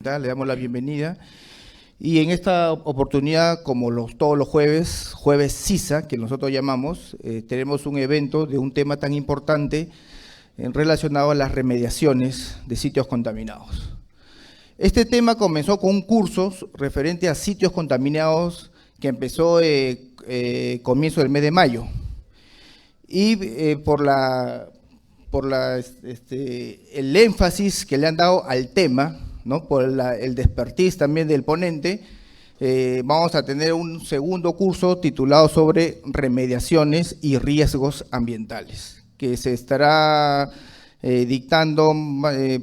Le damos la bienvenida y en esta oportunidad, como todos los jueves CISA, que nosotros llamamos, tenemos un evento de un tema tan importante relacionado a las remediaciones de sitios contaminados. Este tema comenzó con un curso referente a sitios contaminados que empezó comienzo del mes de mayo y el énfasis que le han dado al tema, ¿no? Por el expertise también del ponente, vamos a tener un segundo curso titulado sobre remediaciones y riesgos ambientales, que se estará dictando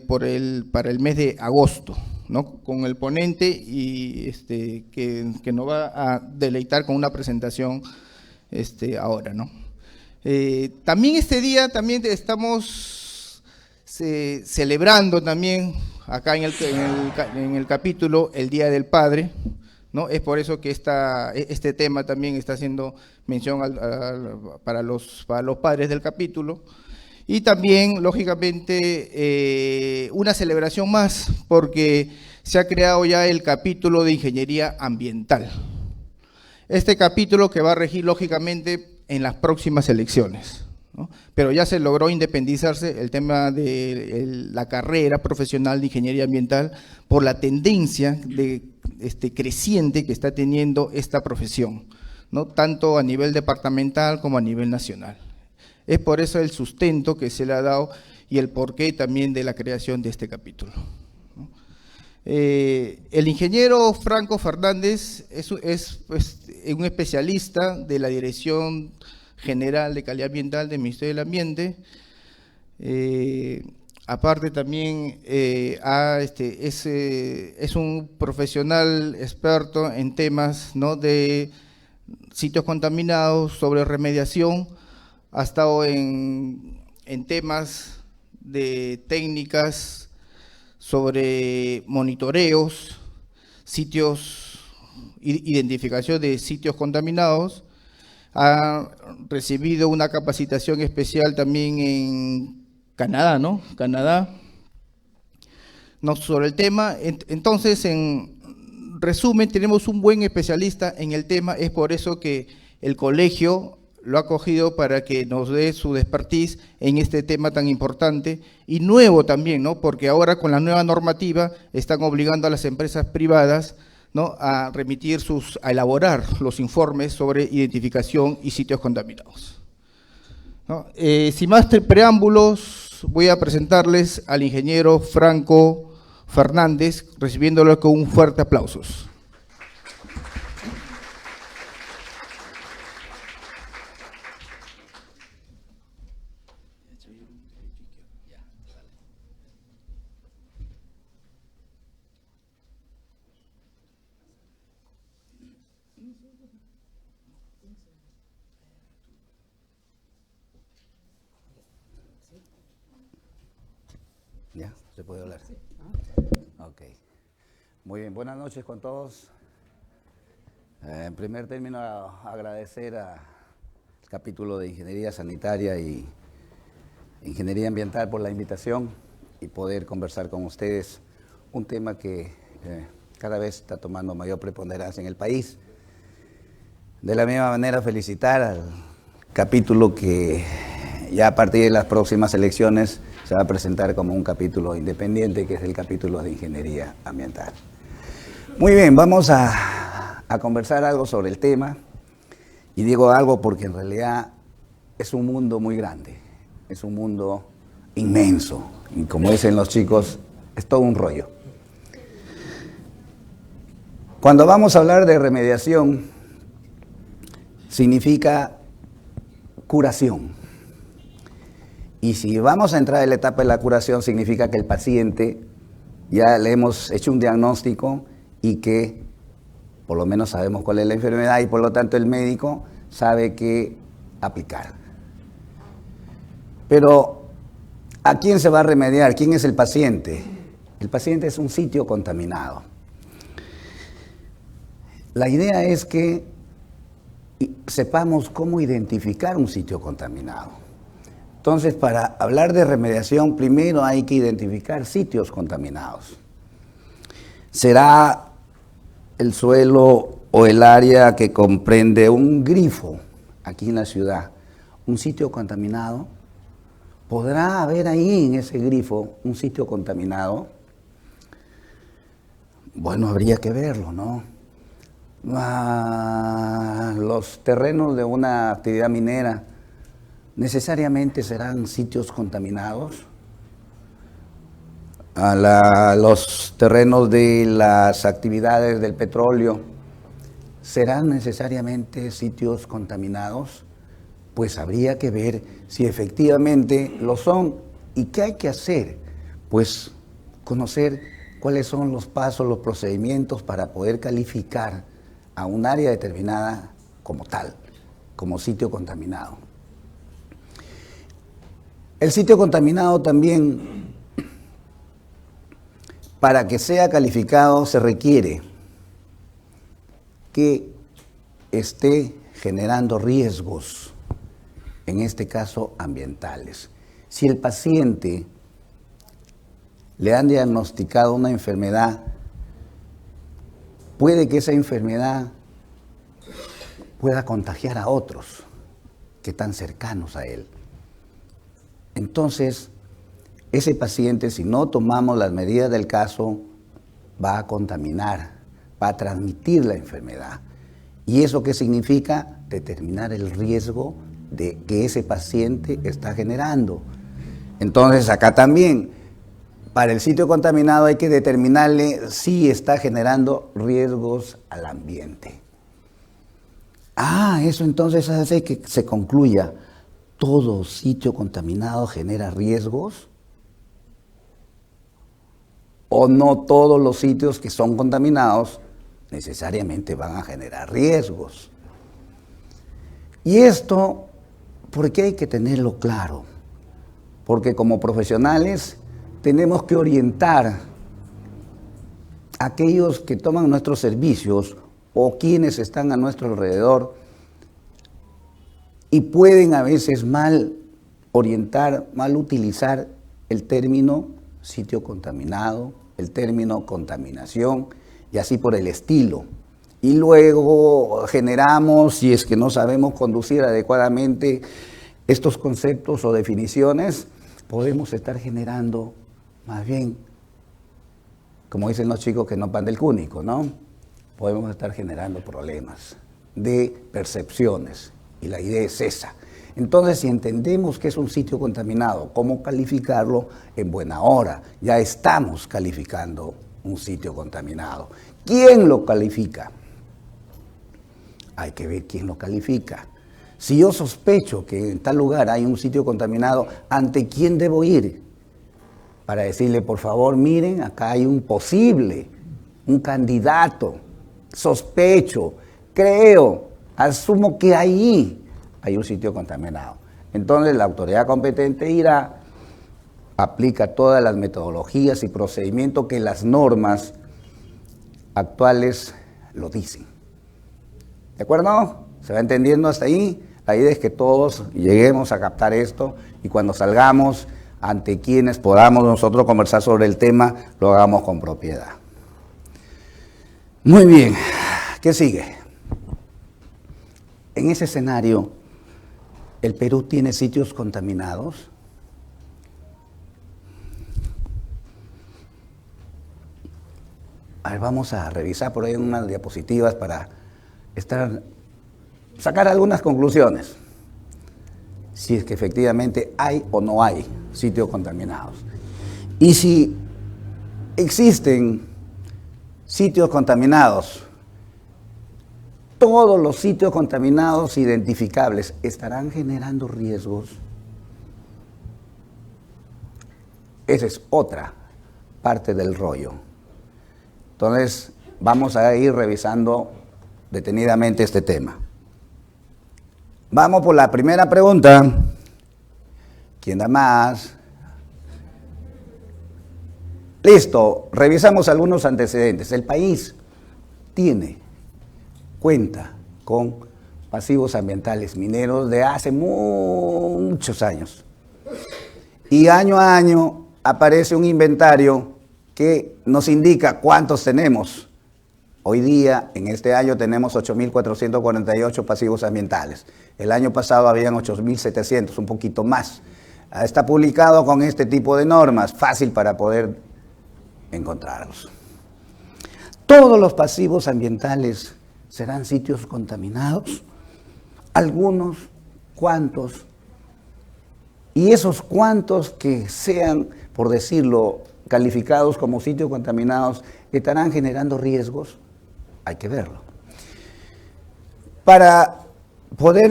para el mes de agosto, ¿no? Con el ponente y que nos va a deleitar con una presentación ahora, ¿no? También este día estamos celebrando también acá en el capítulo el Día del Padre, ¿no? Es por eso que este tema también está haciendo mención para los padres del capítulo. Y también, lógicamente, una celebración más, porque se ha creado ya el capítulo de Ingeniería Ambiental. Este capítulo que va a regir, lógicamente, en las próximas elecciones, ¿no? Pero ya se logró independizarse el tema de la carrera profesional de Ingeniería Ambiental por la tendencia creciente que está teniendo esta profesión, ¿no? Tanto a nivel departamental como a nivel nacional. Es por eso el sustento que se le ha dado y el porqué también de la creación de este capítulo, ¿no? El ingeniero Franco Fernández es un especialista de la Dirección General de Calidad Ambiental del Ministerio del Ambiente. Aparte también es un profesional experto en temas, ¿no? de sitios contaminados, sobre remediación. Ha estado en temas de técnicas sobre monitoreos, identificación de sitios contaminados. Ha recibido una capacitación especial también en Canadá, ¿no? Sobre el tema. Entonces, en resumen, tenemos un buen especialista en el tema. Es por eso que el colegio lo ha cogido para que nos dé su expertise en este tema tan importante y nuevo también, ¿no? Porque ahora con la nueva normativa están obligando a las empresas privadas, ¿no? a elaborar los informes sobre identificación y sitios contaminados, ¿no? Sin más preámbulos, voy a presentarles al ingeniero Franco Fernández, recibiéndolo con un fuerte aplausos. ¿Ya? ¿Se puede hablar? Ok. Muy bien, buenas noches con todos. En primer término, agradecer al capítulo de Ingeniería Sanitaria y Ingeniería Ambiental por la invitación y poder conversar con ustedes un tema que cada vez está tomando mayor preponderancia en el país. De la misma manera, felicitar al capítulo que ya a partir de las próximas elecciones se va a presentar como un capítulo independiente, que es el capítulo de Ingeniería Ambiental. Muy bien, vamos a conversar algo sobre el tema, y digo algo porque en realidad es un mundo muy grande, es un mundo inmenso, y como dicen los chicos, es todo un rollo. Cuando vamos a hablar de remediación, significa curación. Y si vamos a entrar en la etapa de la curación, significa que el paciente ya le hemos hecho un diagnóstico y que por lo menos sabemos cuál es la enfermedad y por lo tanto el médico sabe qué aplicar. Pero, ¿a quién se va a remediar? ¿Quién es el paciente? El paciente es un sitio contaminado. La idea es que sepamos cómo identificar un sitio contaminado. Entonces, para hablar de remediación, primero hay que identificar sitios contaminados. ¿Será el suelo o el área que comprende un grifo aquí en la ciudad un sitio contaminado? ¿Podrá haber ahí en ese grifo un sitio contaminado? Bueno, habría que verlo, ¿no? Los terrenos de una actividad minera necesariamente serán sitios contaminados. Los terrenos de las actividades del petróleo serán necesariamente sitios contaminados. Pues habría que ver si efectivamente lo son y qué hay que hacer. Pues conocer cuáles son los pasos, los procedimientos para poder calificar a un área determinada como tal, como sitio contaminado. El sitio contaminado también, para que sea calificado, se requiere que esté generando riesgos, en este caso ambientales. Si el paciente le han diagnosticado una enfermedad, puede que esa enfermedad pueda contagiar a otros que están cercanos a él. Entonces, ese paciente, si no tomamos las medidas del caso, va a contaminar, va a transmitir la enfermedad. ¿Y eso qué significa? Determinar el riesgo de que ese paciente está generando. Entonces, acá también, para el sitio contaminado hay que determinarle si está generando riesgos al ambiente. Eso entonces hace que se concluya, ¿todo sitio contaminado genera riesgos? ¿O no todos los sitios que son contaminados necesariamente van a generar riesgos? Y esto, ¿por qué hay que tenerlo claro? Porque como profesionales tenemos que orientar a aquellos que toman nuestros servicios o quienes están a nuestro alrededor y pueden a veces mal orientar, mal utilizar el término sitio contaminado, el término contaminación y así por el estilo. Y luego generamos, si es que no sabemos conducir adecuadamente estos conceptos o definiciones, podemos estar generando más bien, como dicen los chicos, que no pan del cúnico, ¿no? Podemos estar generando problemas de percepciones y la idea es esa. Entonces, si entendemos que es un sitio contaminado, ¿cómo calificarlo? En buena hora, ya estamos calificando un sitio contaminado. ¿Quién lo califica? Hay que ver quién lo califica. Si yo sospecho que en tal lugar hay un sitio contaminado, ¿ante quién debo ir? Para decirle, por favor, miren, acá hay un posible, un candidato, sospecho, creo, asumo que ahí hay un sitio contaminado. Entonces la autoridad competente irá, aplica todas las metodologías y procedimientos que las normas actuales lo dicen. ¿De acuerdo? ¿Se va entendiendo hasta ahí? La idea es que todos lleguemos a captar esto y cuando salgamos ante quienes podamos nosotros conversar sobre el tema, lo hagamos con propiedad. Muy bien, ¿qué sigue? En ese escenario, ¿el Perú tiene sitios contaminados? A ver, vamos a revisar por ahí unas diapositivas para sacar algunas conclusiones. Si es que efectivamente hay o no hay sitios contaminados. Y si existen sitios contaminados, todos los sitios contaminados identificables estarán generando riesgos. Esa es otra parte del rollo. Entonces, vamos a ir revisando detenidamente este tema. Vamos por la primera pregunta. ¿Quién da más? Listo, revisamos algunos antecedentes. El país cuenta con pasivos ambientales mineros de hace muchos años. Y año a año aparece un inventario que nos indica cuántos tenemos. Hoy día, en este año, tenemos 8.448 pasivos ambientales. El año pasado habían 8.700, un poquito más. Está publicado con este tipo de normas, fácil para poder encontrarlos. Todos los pasivos ambientales serán sitios contaminados, algunos, cuantos, y esos cuantos que sean, por decirlo, calificados como sitios contaminados, estarán generando riesgos. Hay que verlo. Para poder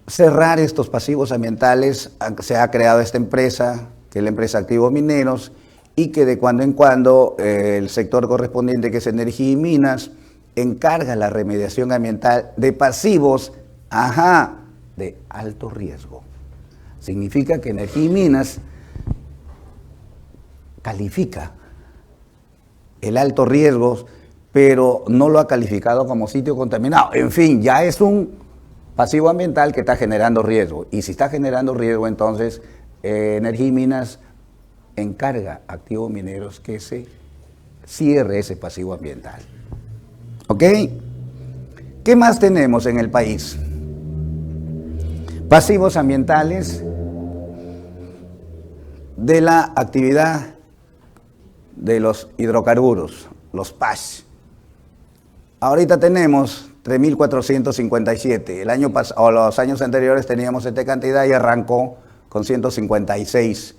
cerrar estos pasivos ambientales, se ha creado esta empresa, que es la empresa Activos Mineros, y que de cuando en cuando el sector correspondiente, que es Energía y Minas, encarga la remediación ambiental de pasivos, de alto riesgo. Significa que Energía y Minas califica el alto riesgo, pero no lo ha calificado como sitio contaminado. En fin, ya es un pasivo ambiental que está generando riesgo. Y si está generando riesgo, entonces Energía y Minas encarga a Activos Mineros que se cierre ese pasivo ambiental. ¿Ok? ¿Qué más tenemos en el país? Pasivos ambientales de la actividad de los hidrocarburos, los PAS. Ahorita tenemos 3.457. El año pasado, o los años anteriores teníamos esta cantidad y arrancó con 156.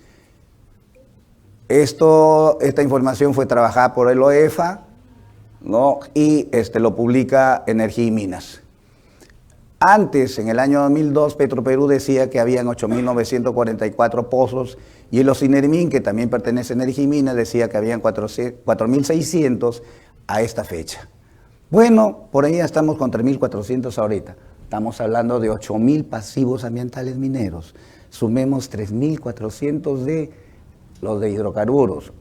Esta información fue trabajada por el OEFA, ¿no? Y lo publica Energía y Minas. Antes, en el año 2002, Petroperú decía que habían 8.944 pozos y el OCINERMIN, que también pertenece a Energía y Minas, decía que habían 4.600 a esta fecha. Bueno, por ahí ya estamos con 3.400 ahorita. Estamos hablando de 8.000 pasivos ambientales mineros. Sumemos 3.400 de los de hidrocarburos.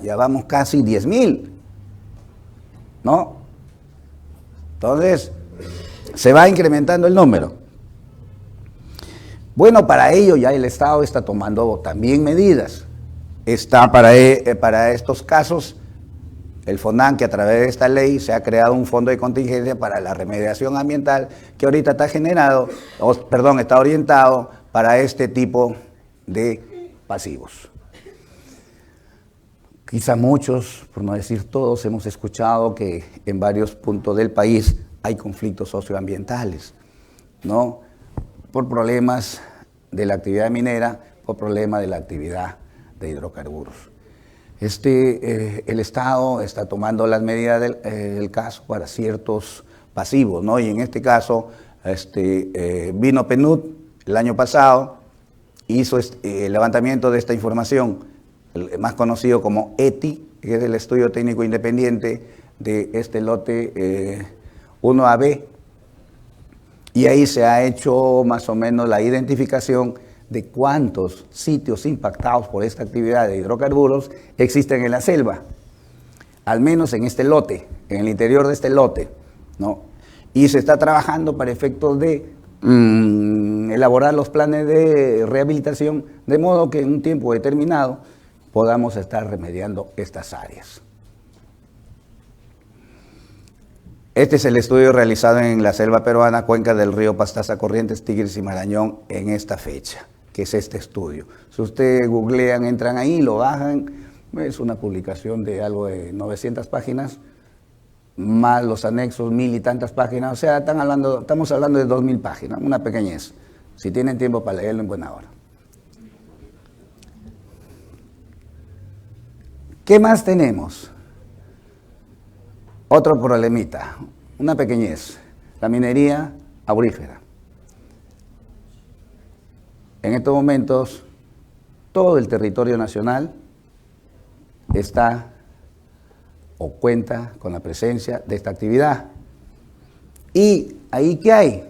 Ya vamos casi 10.000. ¿No? Entonces, se va incrementando el número. Bueno, para ello ya el Estado está tomando también medidas. Está para estos casos, el FONAN, que a través de esta ley se ha creado un fondo de contingencia para la remediación ambiental, que ahorita está orientado para este tipo de pasivos. Quizá muchos, por no decir todos, hemos escuchado que en varios puntos del país hay conflictos socioambientales, ¿no? Por problemas de la actividad minera, por problemas de la actividad de hidrocarburos. El Estado está tomando las medidas del caso para ciertos pasivos, ¿no? Y en este caso, vino PNUD el año pasado, hizo el levantamiento de esta información, el más conocido como ETI, que es el Estudio Técnico Independiente de este lote 1AB, y ahí se ha hecho más o menos la identificación de cuántos sitios impactados por esta actividad de hidrocarburos existen en la selva, al menos en este lote, en el interior de este lote, ¿no? Y se está trabajando para efectos de elaborar los planes de rehabilitación, de modo que en un tiempo determinado podamos estar remediando estas áreas. Este es el estudio realizado en la selva peruana, cuenca del río Pastaza, Corrientes, Tigris y Marañón en esta fecha, que es este estudio. Si ustedes googlean, entran ahí, lo bajan, es una publicación de algo de 900 páginas, más los anexos, 1.000 y tantas páginas, o sea, estamos hablando de 2.000 páginas, una pequeñez. Si tienen tiempo para leerlo, en buena hora. ¿Qué más tenemos? Otro problemita, una pequeñez, la minería aurífera. En estos momentos, todo el territorio nacional está o cuenta con la presencia de esta actividad. ¿Y ahí qué hay?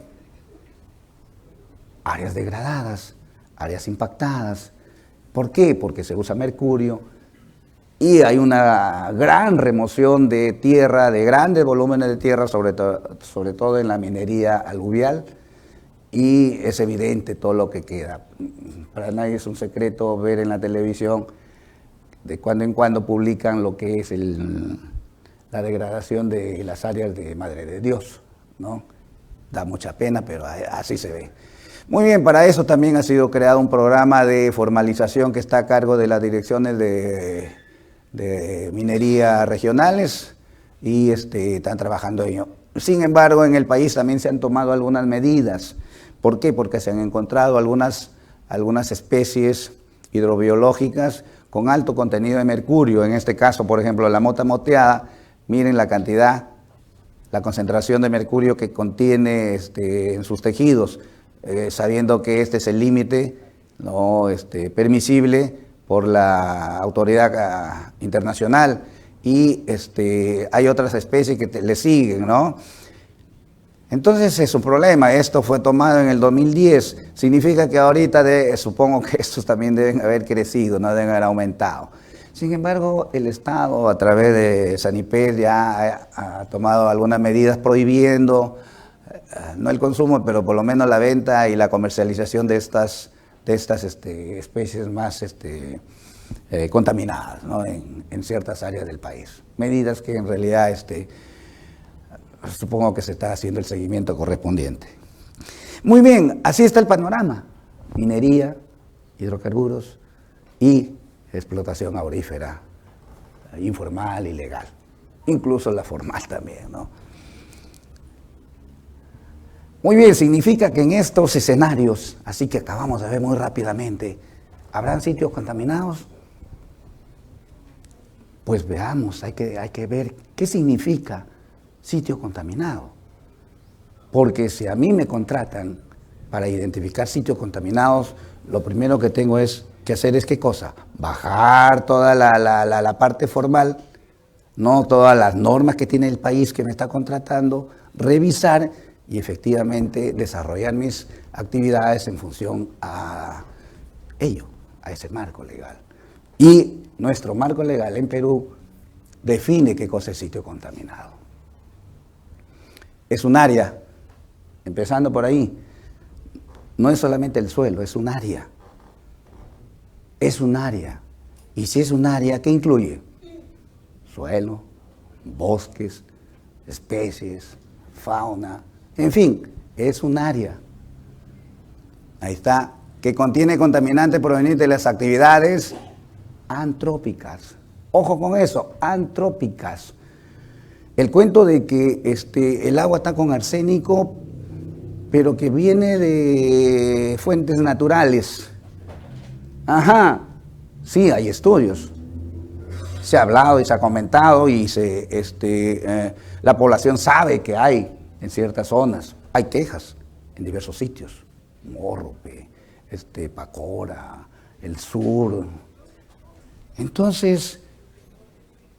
Áreas degradadas, áreas impactadas. ¿Por qué? Porque se usa mercurio y hay una gran remoción de tierra, de grandes volúmenes de tierra, sobre todo en la minería aluvial, y es evidente todo lo que queda. Para nadie es un secreto ver en la televisión de cuando en cuando publican lo que es la degradación de las áreas de Madre de Dios, ¿no? Da mucha pena, pero así se ve. Muy bien, para eso también ha sido creado un programa de formalización que está a cargo de las direcciones de minería regionales y están trabajando en ello. Sin embargo, en el país también se han tomado algunas medidas. ¿Por qué? Porque se han encontrado algunas especies hidrobiológicas con alto contenido de mercurio. En este caso, por ejemplo, la mota moteada, miren la cantidad, la concentración de mercurio que contiene en sus tejidos, sabiendo que este es el límite, ¿no? Permisible por la autoridad internacional, y hay otras especies que le siguen, ¿no? Entonces es un problema. Esto fue tomado en el 2010, significa que ahorita supongo que estos también deben haber crecido, no deben haber aumentado. Sin embargo, el Estado a través de Saniped ya ha tomado algunas medidas prohibiendo, no el consumo, pero por lo menos la venta y la comercialización de estas especies más contaminadas, ¿no? en ciertas áreas del país. Medidas que en realidad supongo que se está haciendo el seguimiento correspondiente. Muy bien, así está el panorama. Minería, hidrocarburos y explotación aurífera, informal y legal. Incluso la formal también, ¿no? Muy bien, significa que en estos escenarios, así que acabamos de ver muy rápidamente, ¿habrán sitios contaminados? Pues veamos, hay que ver qué significa sitio contaminado. Porque si a mí me contratan para identificar sitios contaminados, lo primero que tengo que hacer es ¿qué cosa? Bajar toda la parte formal, no todas las normas que tiene el país que me está contratando, revisar y efectivamente desarrollar mis actividades en función a ello, a ese marco legal. Y nuestro marco legal en Perú define qué cosa es sitio contaminado. Es un área, empezando por ahí, no es solamente el suelo, es un área. Es un área. Y si es un área, ¿qué incluye? Suelo, bosques, especies, fauna, en fin, es un área. Ahí está, que contiene contaminantes provenientes de las actividades antrópicas. Ojo con eso, antrópicas. El cuento de que el agua está con arsénico, pero que viene de fuentes naturales. Ajá, sí, hay estudios. Se ha hablado y se ha comentado y la población sabe que hay en ciertas zonas. Hay quejas en diversos sitios. Morrope, Pacora, el sur. Entonces,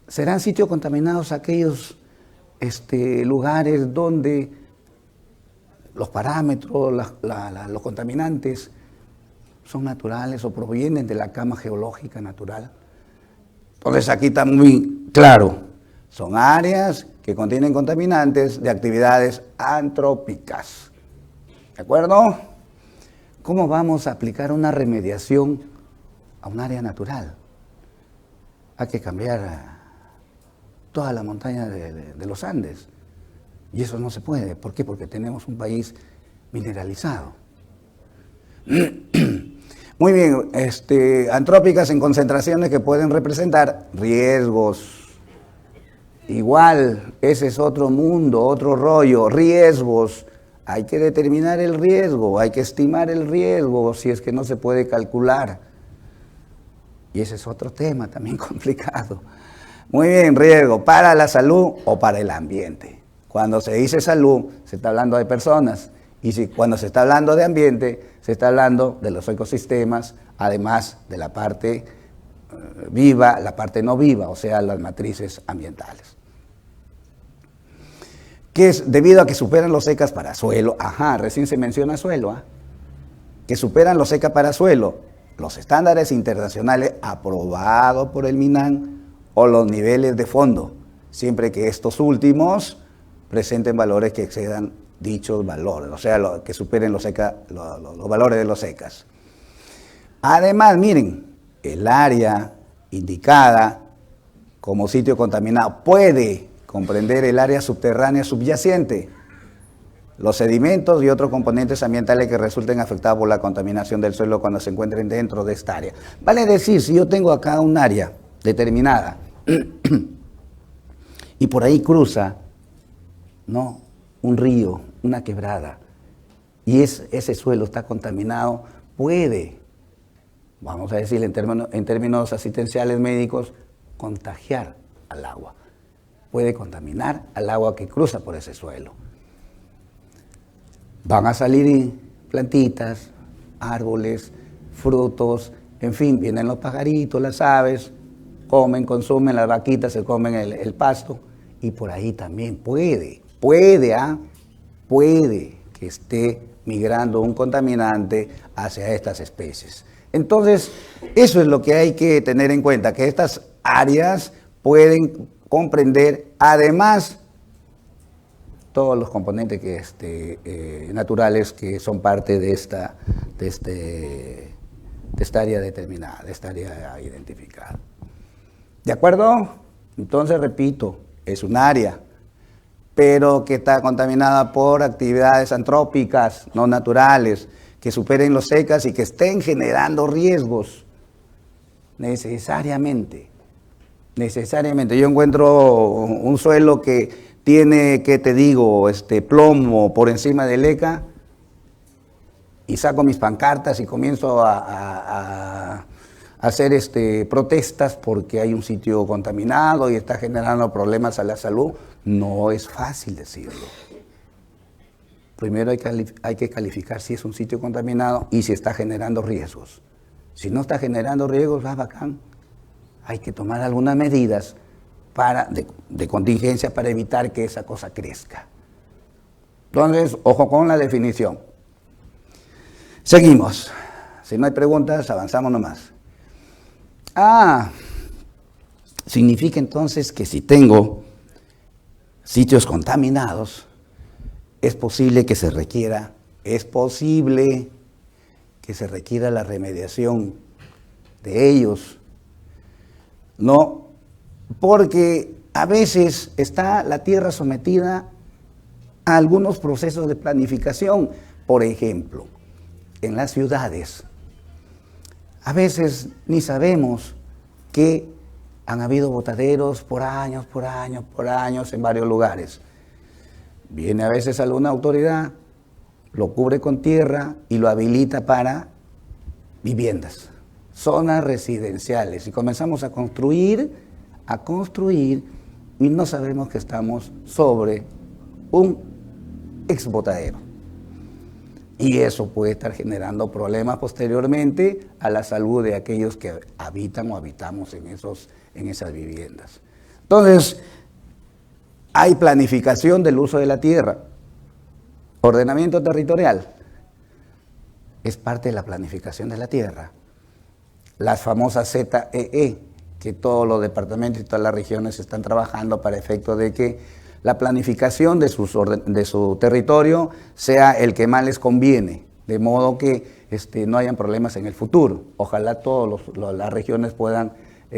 ¿serán sitios contaminados aquellos lugares donde los parámetros, los contaminantes son naturales o provienen de la cama geológica natural? Entonces aquí está muy claro, son áreas que contienen contaminantes de actividades antrópicas. ¿De acuerdo? ¿Cómo vamos a aplicar una remediación a un área natural? Hay que cambiar toda la montaña de los Andes. Y eso no se puede. ¿Por qué? Porque tenemos un país mineralizado. Muy bien, antrópicas en concentraciones que pueden representar riesgos. Igual, ese es otro mundo, otro rollo, riesgos. Hay que determinar el riesgo, hay que estimar el riesgo si es que no se puede calcular. Y ese es otro tema también complicado. Muy bien, riesgo para la salud o para el ambiente. Cuando se dice salud, se está hablando de personas. Y cuando se está hablando de ambiente, se está hablando de los ecosistemas, además de la parte viva, la parte no viva, o sea, las matrices ambientales. Que es debido a que superan los ECAs para suelo, recién se menciona suelo, que superan los ECA para suelo, los estándares internacionales aprobados por el MINAN o los niveles de fondo, siempre que estos últimos presenten valores que excedan dichos valores, o sea, que superen los valores de los ECAs. Además, miren, el área indicada como sitio contaminado puede comprender el área subterránea subyacente, los sedimentos y otros componentes ambientales que resulten afectados por la contaminación del suelo cuando se encuentren dentro de esta área. Vale decir, si yo tengo acá un área determinada y por ahí cruza, ¿no?, un río, una quebrada, y ese suelo está contaminado, puede, vamos a decir en términos asistenciales médicos, contagiar al agua. Puede contaminar al agua que cruza por ese suelo. Van a salir plantitas, árboles, frutos, en fin, vienen los pajaritos, las aves, comen, consumen, las vaquitas se comen el pasto, y por ahí también puede que esté migrando un contaminante hacia estas especies. Entonces, eso es lo que hay que tener en cuenta, que estas áreas pueden comprender, además, todos los componentes naturales que son parte de esta área determinada, de esta área identificada. ¿De acuerdo? Entonces, repito, es un área, pero que está contaminada por actividades antrópicas, no naturales, que superen los secas y que estén generando riesgos necesariamente. Yo encuentro un suelo que tiene, ¿qué te digo?, plomo por encima del ECA, y saco mis pancartas y comienzo a hacer protestas porque hay un sitio contaminado y está generando problemas a la salud. No es fácil decirlo. Primero hay que calificar si es un sitio contaminado y si está generando riesgos. Si no está generando riesgos, va bacán. Hay que tomar algunas medidas de contingencia para evitar que esa cosa crezca. Entonces, ojo con la definición. Seguimos. Si no hay preguntas, avanzamos nomás. Significa entonces que si tengo sitios contaminados, es posible que se requiera la remediación de ellos. No, porque a veces está la tierra sometida a algunos procesos de planificación. Por ejemplo, en las ciudades, a veces ni sabemos que han habido botaderos por años en varios lugares. Viene a veces alguna autoridad, lo cubre con tierra y lo habilita para viviendas, zonas residenciales, y comenzamos a construir y no sabemos que estamos sobre un exbotadero. Y eso puede estar generando problemas posteriormente a la salud de aquellos que habitan o habitamos en esas viviendas. Entonces, hay planificación del uso de la tierra. Ordenamiento territorial es parte de la planificación de la tierra. Las famosas ZEE, que todos los departamentos y todas las regiones están trabajando para efecto de que la planificación de su territorio sea el que más les conviene, de modo que no hayan problemas en el futuro. Ojalá todas las regiones puedan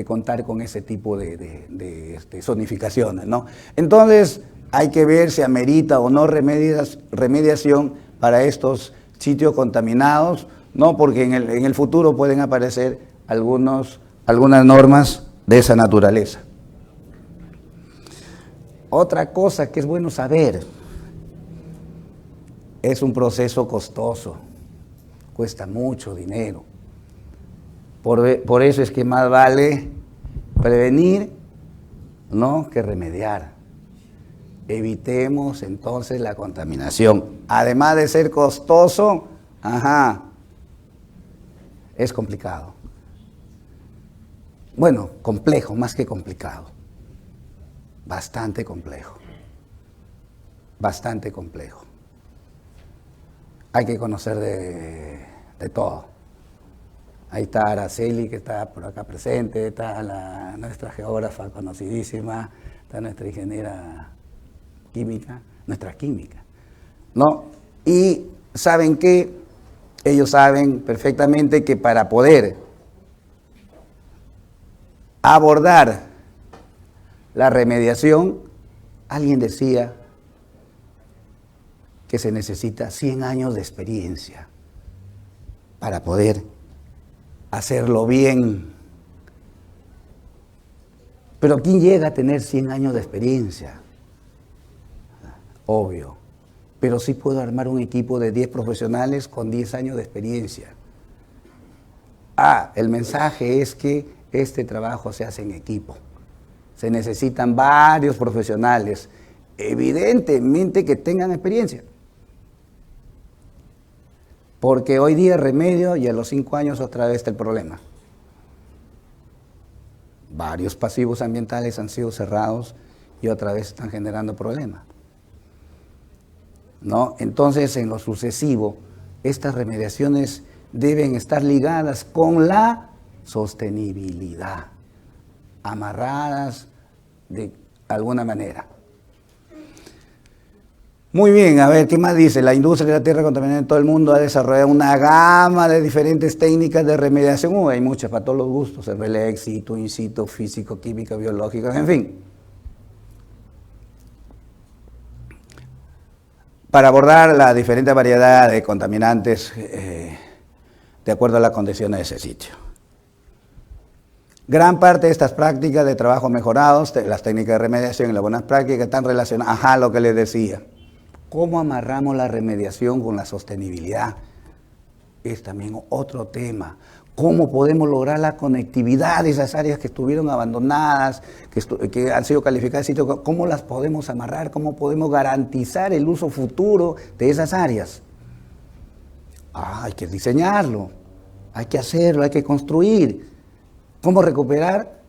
contar con ese tipo de zonificaciones, ¿no? Entonces, hay que ver si amerita o no remediación para estos sitios contaminados, ¿no? Porque en el futuro pueden aparecer algunas normas de esa naturaleza. Otra cosa que es bueno saber, es un proceso costoso, cuesta mucho dinero. Por eso es que más vale prevenir, ¿no?, que remediar. Evitemos entonces la contaminación. Además de ser costoso, es complicado. Bueno, complejo, más que complicado. Bastante complejo. Hay que conocer de todo. Ahí está Araceli, que está por acá presente, está nuestra geógrafa conocidísima, está nuestra ingeniera química, ¿no? Y ¿saben qué? Ellos saben perfectamente que para poder abordar la remediación, alguien decía que se necesita 100 años de experiencia para poder hacerlo bien. Pero ¿quién llega a tener 100 años de experiencia? Obvio. Pero sí puedo armar un equipo de 10 profesionales con 10 años de experiencia. El mensaje es que este trabajo se hace en equipo. Se necesitan varios profesionales, evidentemente que tengan experiencia. Porque hoy día remedio y a los 5 años otra vez está el problema. Varios pasivos ambientales han sido cerrados y otra vez están generando problemas, ¿no? Entonces, en lo sucesivo, estas remediaciones deben estar ligadas con la sostenibilidad, amarradas de alguna manera. Muy bien, a ver, ¿qué más dice? La industria de la tierra contaminada en todo el mundo ha desarrollado una gama de diferentes técnicas de remediación. Hay muchas para todos los gustos, ex situ, in situ, físico, química, biológica, en fin. Para abordar la diferente variedad de contaminantes de acuerdo a las condiciones de ese sitio. Gran parte de estas prácticas de trabajo mejorados, las técnicas de remediación y las buenas prácticas están relacionadas a lo que les decía. ¿Cómo amarramos la remediación con la sostenibilidad? Es también otro tema. ¿Cómo podemos lograr la conectividad de esas áreas que estuvieron abandonadas, que han sido calificadas de sitio? ¿Cómo las podemos amarrar? ¿Cómo podemos garantizar el uso futuro de esas áreas? Hay que diseñarlo, hay que hacerlo, hay que construir. ¿Cómo recuperar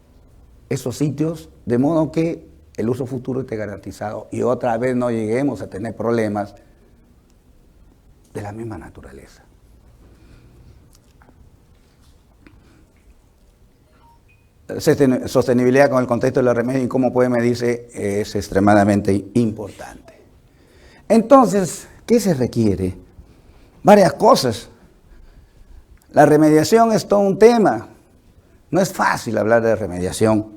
esos sitios de modo que el uso futuro esté garantizado y otra vez no lleguemos a tener problemas de la misma naturaleza? Sostenibilidad con el contexto de la remedio y cómo puede medirse es extremadamente importante. Entonces, ¿qué se requiere? Varias cosas. La remediación es todo un tema. No es fácil hablar de remediación.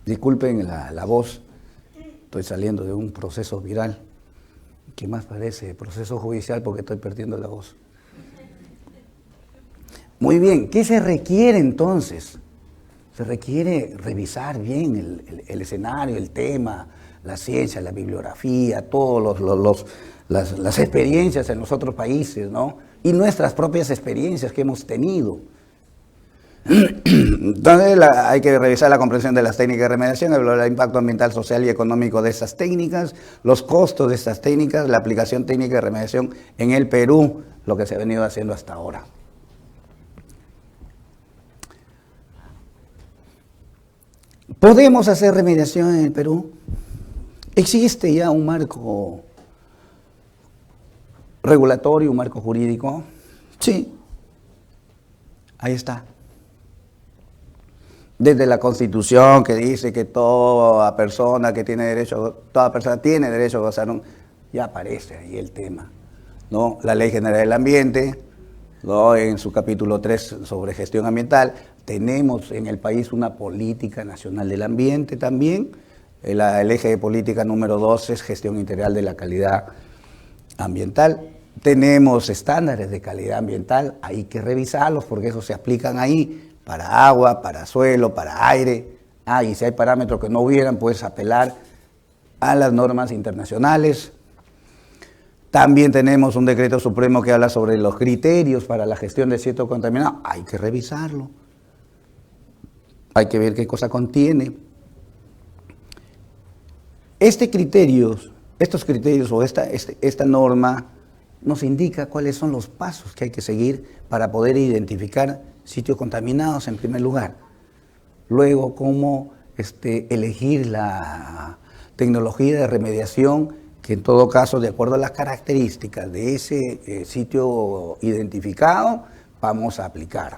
Disculpen la voz, estoy saliendo de un proceso viral, que más parece proceso judicial porque estoy perdiendo la voz. Muy bien, ¿qué se requiere entonces? Se requiere revisar bien el escenario, el tema, la ciencia, la bibliografía, todas las experiencias en los otros países, ¿no? Y nuestras propias experiencias que hemos tenido. Entonces hay que revisar la comprensión de las técnicas de remediación, el impacto ambiental, social y económico de estas técnicas, los costos de estas técnicas, la aplicación técnica de remediación en el Perú, lo que se ha venido haciendo hasta ahora. ¿Podemos hacer remediación en el Perú? ¿Existe ya un marco regulatorio, un marco jurídico? Sí, ahí está. Desde la Constitución que dice que toda persona tiene derecho a gozar, ya aparece ahí el tema, ¿no? La Ley General del Ambiente, ¿no? En su capítulo 3 sobre gestión ambiental, tenemos en el país una política nacional del ambiente también. El eje de política número 2 es gestión integral de la calidad ambiental. Tenemos estándares de calidad ambiental, hay que revisarlos porque esos se aplican ahí para agua, para suelo, para aire. Y si hay parámetros que no hubieran, puedes apelar a las normas internacionales. También tenemos un decreto supremo que habla sobre los criterios para la gestión de sitios contaminados. Hay que revisarlo. Hay que ver qué cosa contiene. Estos criterios o esta norma nos indica cuáles son los pasos que hay que seguir para poder identificar sitios contaminados en primer lugar. Luego, cómo elegir la tecnología de remediación que en todo caso, de acuerdo a las características de ese sitio identificado, vamos a aplicar.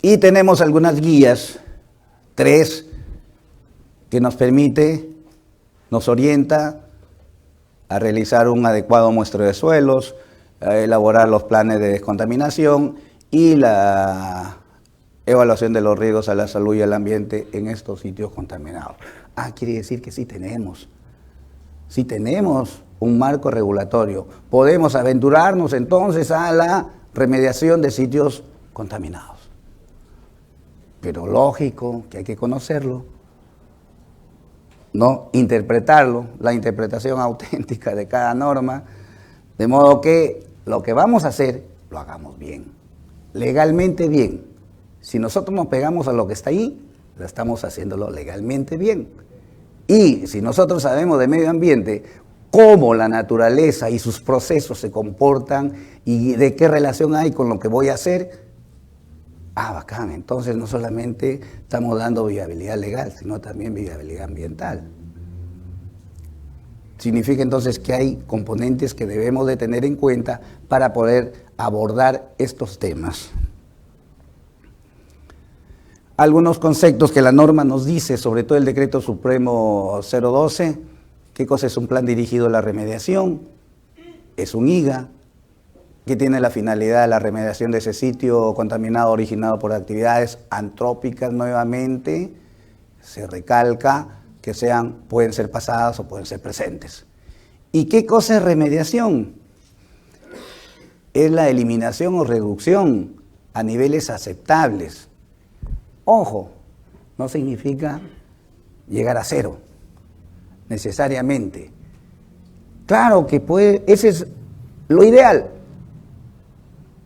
Y tenemos algunas guías, 3, que nos orienta a realizar un adecuado muestreo de suelos, a elaborar los planes de descontaminación y la evaluación de los riesgos a la salud y al ambiente en estos sitios contaminados. Quiere decir que sí tenemos un marco regulatorio. Podemos aventurarnos entonces a la remediación de sitios contaminados. Pero lógico que hay que conocerlo, ¿no? Interpretarlo, la interpretación auténtica de cada norma, de modo que lo que vamos a hacer, lo hagamos bien, legalmente bien. Si nosotros nos pegamos a lo que está ahí, lo estamos haciéndolo legalmente bien. Y si nosotros sabemos de medio ambiente, cómo la naturaleza y sus procesos se comportan y de qué relación hay con lo que voy a hacer, bacán. Entonces no solamente estamos dando viabilidad legal, sino también viabilidad ambiental. Significa entonces que hay componentes que debemos de tener en cuenta para poder abordar estos temas. Algunos conceptos que la norma nos dice, sobre todo el Decreto Supremo 012, ¿qué cosa es un plan dirigido a la remediación? Es un IGA, que tiene la finalidad de la remediación de ese sitio contaminado originado por actividades antrópicas nuevamente. Se recalca que pueden ser pasadas o pueden ser presentes. ¿Y qué cosa es remediación? Es la eliminación o reducción a niveles aceptables. Ojo, no significa llegar a cero, necesariamente. Claro que ese es lo ideal,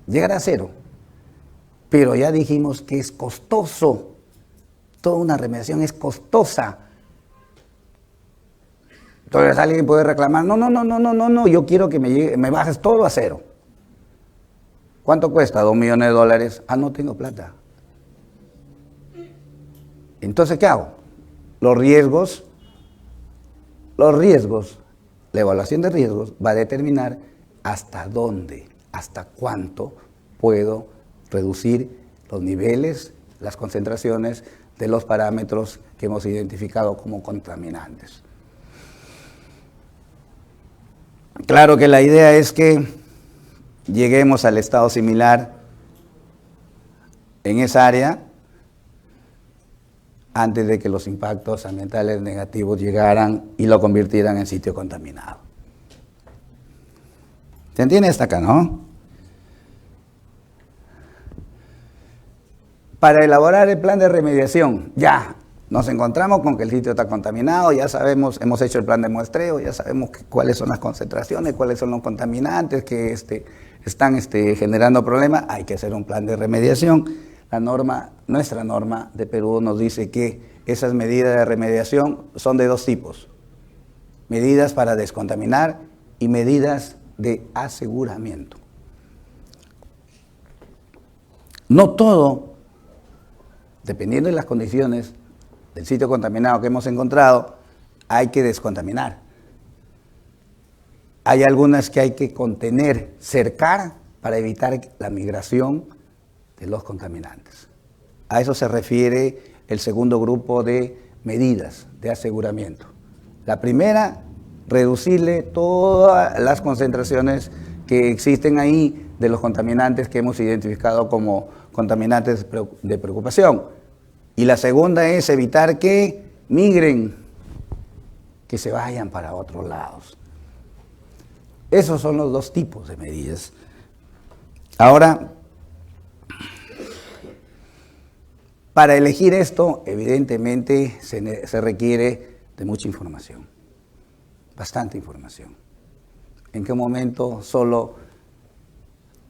llegar a cero. Pero ya dijimos que es costoso, toda una remediación es costosa. Entonces alguien puede reclamar, no, yo quiero que me bajes todo a cero. ¿Cuánto cuesta? $2 millones. No tengo plata. Entonces, ¿qué hago? Los riesgos, la evaluación de riesgos va a determinar hasta dónde, hasta cuánto puedo reducir los niveles, las concentraciones de los parámetros que hemos identificado como contaminantes. Claro que la idea es que lleguemos al estado similar en esa área antes de que los impactos ambientales negativos llegaran y lo convirtieran en sitio contaminado. ¿Se entiende hasta acá, no? Para elaborar el plan de remediación, ya nos encontramos con que el sitio está contaminado, ya sabemos, hemos hecho el plan de muestreo, ya sabemos cuáles son las concentraciones, cuáles son los contaminantes que están generando problemas, hay que hacer un plan de remediación. Nuestra norma de Perú nos dice que esas medidas de remediación son de dos tipos: medidas para descontaminar y medidas de aseguramiento. No todo, dependiendo de las condiciones del sitio contaminado que hemos encontrado, hay que descontaminar. Hay algunas que hay que contener, cercar, para evitar la migración de los contaminantes. A eso se refiere el segundo grupo de medidas de aseguramiento. La primera, reducirle todas las concentraciones que existen ahí de los contaminantes que hemos identificado como contaminantes de preocupación. Y la segunda es evitar que migren, que se vayan para otros lados. Esos son los dos tipos de medidas. Ahora, para elegir esto, evidentemente se requiere de mucha información, bastante información. ¿En qué momento solo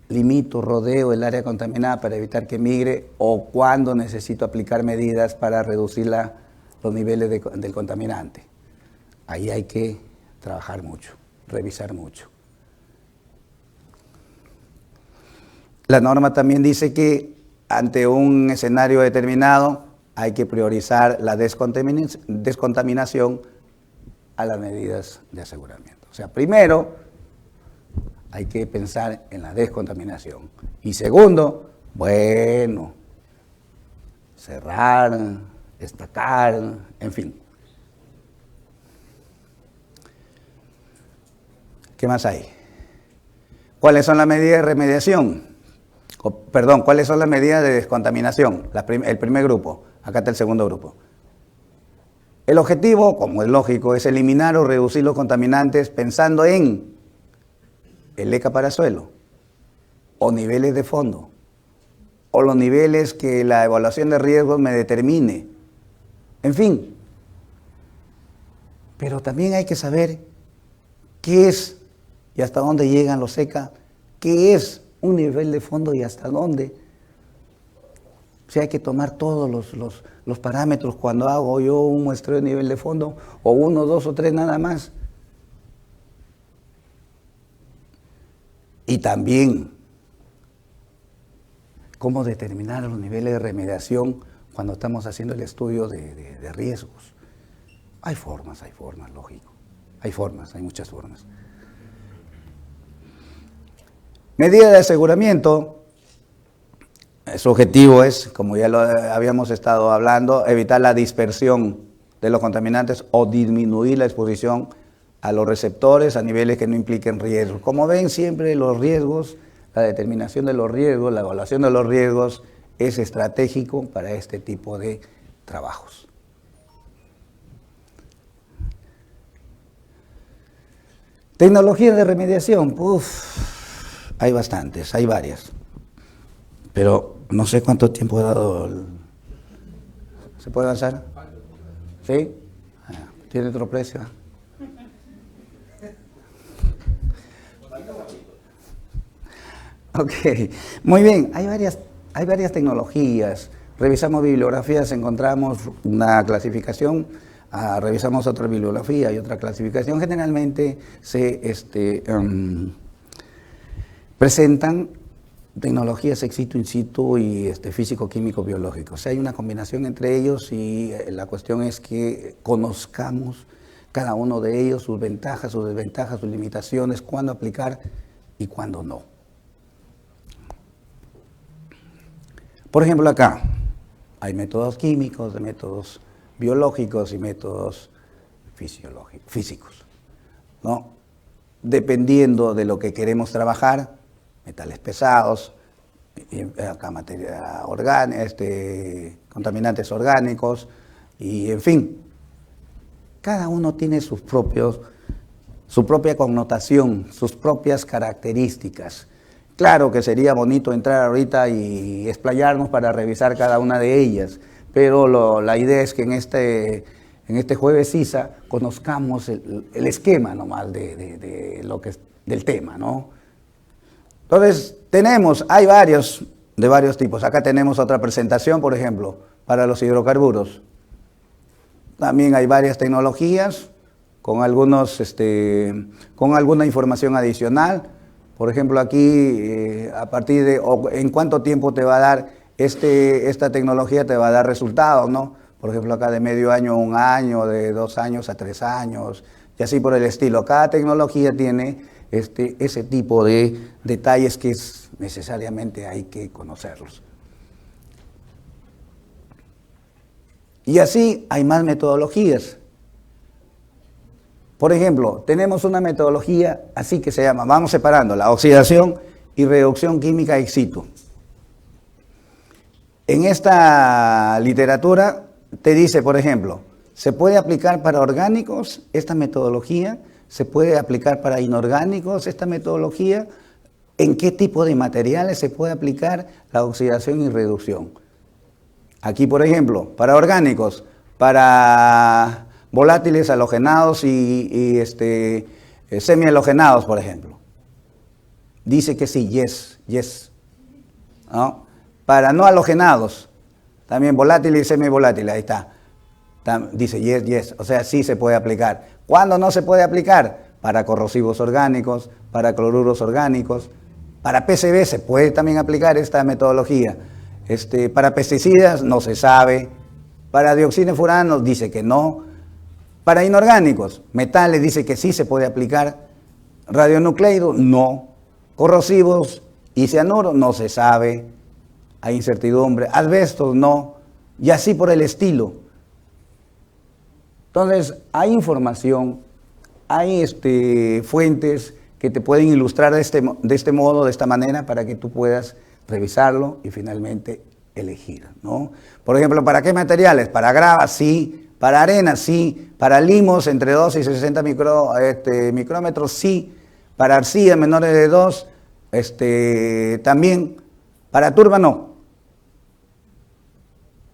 limito, rodeo el área contaminada para evitar que migre, o cuándo necesito aplicar medidas para reducir los niveles del contaminante? Ahí hay que trabajar mucho, revisar mucho. La norma también dice que ante un escenario determinado hay que priorizar la descontaminación a las medidas de aseguramiento. O sea, primero hay que pensar en la descontaminación. Y segundo, bueno, cerrar, destacar, en fin. ¿Qué más hay? ¿Cuáles son las medidas de remediación? Perdón, ¿cuáles son las medidas de descontaminación? El primer grupo, acá está el segundo grupo. El objetivo, como es lógico, es eliminar o reducir los contaminantes pensando en el ECA para suelo, o niveles de fondo, o los niveles que la evaluación de riesgos me determine. En fin. Pero también hay que saber qué es y hasta dónde llegan los ECA, qué es un nivel de fondo y hasta dónde. O sea, hay que tomar todos los parámetros cuando hago yo un muestreo de nivel de fondo, o 1, 2 o 3 nada más. Y también, cómo determinar los niveles de remediación cuando estamos haciendo el estudio de riesgos. Hay formas, lógico. Hay formas, hay muchas formas. Medida de aseguramiento, su objetivo es, como ya lo habíamos estado hablando, evitar la dispersión de los contaminantes o disminuir la exposición a los receptores a niveles que no impliquen riesgos. Como ven, siempre los riesgos, la determinación de los riesgos, la evaluación de los riesgos es estratégico para este tipo de trabajos. Tecnologías de remediación, hay bastantes, hay varias, pero no sé cuánto tiempo he dado. ¿Se puede avanzar? ¿Sí? ¿Tiene otro precio? Ok, muy bien, hay varias tecnologías. Revisamos bibliografías, encontramos una clasificación, revisamos otra bibliografía y otra clasificación. Generalmente se presentan tecnologías ex situ, in situ y físico, químico, biológico. O sea, hay una combinación entre ellos y la cuestión es que conozcamos cada uno de ellos, sus ventajas, sus desventajas, sus limitaciones, cuándo aplicar y cuándo no. Por ejemplo, acá hay métodos químicos, métodos biológicos y métodos físicos, ¿no? Dependiendo de lo que queremos trabajar, metales pesados, acá materia orgánica, contaminantes orgánicos, y en fin, cada uno tiene su propia connotación, sus propias características. Claro que sería bonito entrar ahorita y explayarnos para revisar cada una de ellas, pero la idea es que en este jueves CISA conozcamos el esquema nomás del tema, ¿no? Entonces, hay varios, de varios tipos. Acá tenemos otra presentación, por ejemplo, para los hidrocarburos. También hay varias tecnologías con alguna información adicional. Por ejemplo, aquí, a partir de, ¿en cuánto tiempo te va a dar esta tecnología te va a dar resultados, ¿no? Por ejemplo, acá de medio año a 1 año, de 2 años a 3 años, y así por el estilo. Cada tecnología tiene ese tipo de detalles que necesariamente hay que conocerlos. Y así hay más metodologías. Por ejemplo, tenemos una metodología así que se llama, vamos separando, la oxidación y reducción química ex situ. En esta literatura te dice, por ejemplo, se puede aplicar para orgánicos esta metodología, se puede aplicar para inorgánicos esta metodología, en qué tipo de materiales se puede aplicar la oxidación y reducción. Aquí, por ejemplo, para orgánicos, para volátiles halogenados y semi-halogenados, por ejemplo. Dice que sí, yes. ¿No? Para no halogenados, también volátiles y semivolátiles, ahí está. Dice yes. O sea, sí se puede aplicar. ¿Cuándo no se puede aplicar? Para corrosivos orgánicos, para cloruros orgánicos. Para PCB se puede también aplicar esta metodología. Para pesticidas no se sabe. Para dioxinofuranos dice que no. Para inorgánicos, metales dice que sí se puede aplicar. Radionucleidos, no. Corrosivos y cianuro, no se sabe. Hay incertidumbre. Asbestos, no. Y así por el estilo. Entonces, hay información, hay fuentes que te pueden ilustrar de este modo, de esta manera, para que tú puedas revisarlo y finalmente elegir, ¿no? Por ejemplo, ¿para qué materiales? Para grava, sí. Para arena, sí. Para limos entre 2 y 60 micrómetros, sí. Para arcilla menores de 2, también. Para turba, no.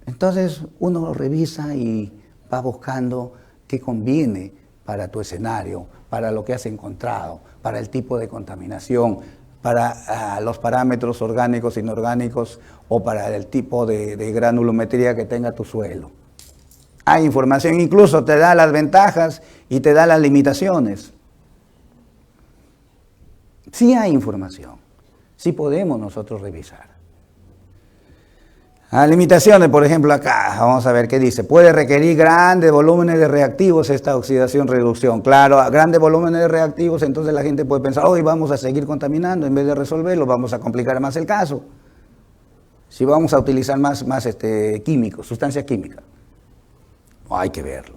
Entonces uno lo revisa y va buscando qué conviene para tu escenario, para lo que has encontrado, para el tipo de contaminación, para los parámetros orgánicos, inorgánicos o para el tipo de granulometría que tenga tu suelo. Hay información, incluso te da las ventajas y te da las limitaciones. Sí hay información, sí podemos nosotros revisar. Limitaciones, por ejemplo, acá, vamos a ver qué dice. Puede requerir grandes volúmenes de reactivos esta oxidación-reducción. Claro, a grandes volúmenes de reactivos, entonces la gente puede pensar, hoy vamos a seguir contaminando, en vez de resolverlo, vamos a complicar más el caso. Si vamos a utilizar más químicos, sustancias químicas. Hay que verlo.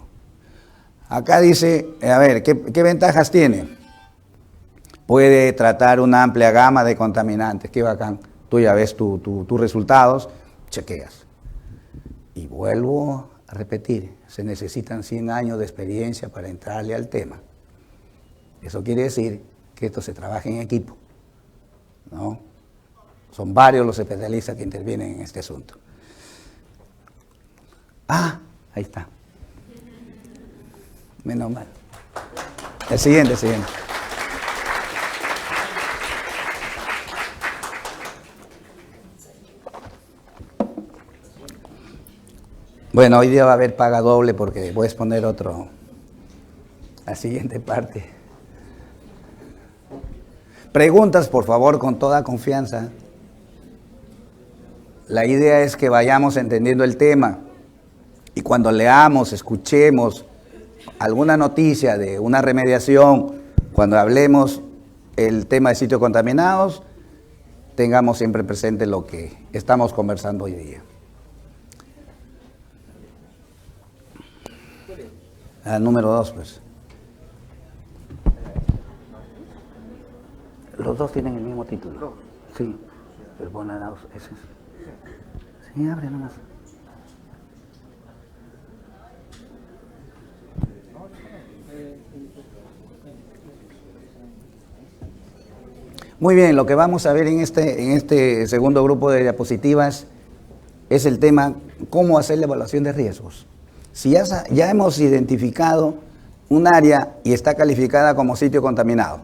Acá dice, a ver, ¿qué ventajas tiene? Puede tratar una amplia gama de contaminantes. Qué bacán. Tú ya ves tus resultados, chequeas. Y vuelvo a repetir, se necesitan 100 años de experiencia para entrarle al tema. Eso quiere decir que esto se trabaja en equipo, ¿no? Son varios los especialistas que intervienen en este asunto. Ahí está. Menos mal. El siguiente. Bueno, hoy día va a haber paga doble porque voy a exponer la siguiente parte. Preguntas, por favor, con toda confianza. La idea es que vayamos entendiendo el tema y cuando leamos, escuchemos alguna noticia de una remediación, cuando hablemos el tema de sitios contaminados, tengamos siempre presente lo que estamos conversando hoy día. Número 2, pues. Los dos tienen el mismo título. Sí, pero pon a dos, ese. Sí, abre nomás. Muy bien, lo que vamos a ver en este segundo grupo de diapositivas es el tema cómo hacer la evaluación de riesgos. Si ya hemos identificado un área y está calificada como sitio contaminado.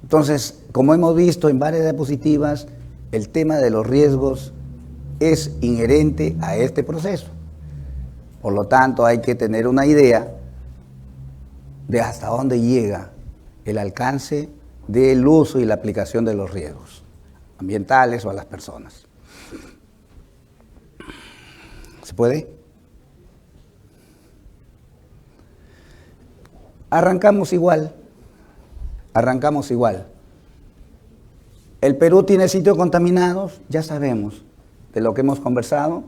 Entonces, como hemos visto en varias diapositivas, el tema de los riesgos es inherente a este proceso. Por lo tanto, hay que tener una idea de hasta dónde llega el alcance del uso y la aplicación de los riesgos ambientales o a las personas. ¿Se puede? Arrancamos igual. El Perú tiene sitios contaminados, ya sabemos de lo que hemos conversado,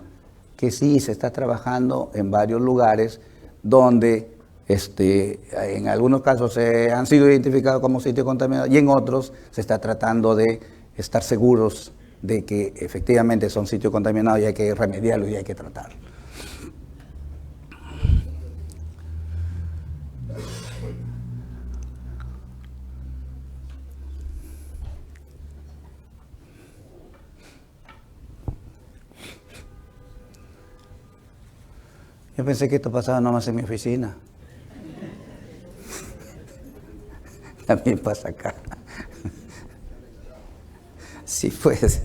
que sí se está trabajando en varios lugares donde en algunos casos han sido identificados como sitios contaminados y en otros se está tratando de estar seguros de que efectivamente son sitios contaminados y hay que remediarlos y hay que tratarlos. Yo pensé que esto pasaba nomás en mi oficina. También pasa acá. Sí, pues.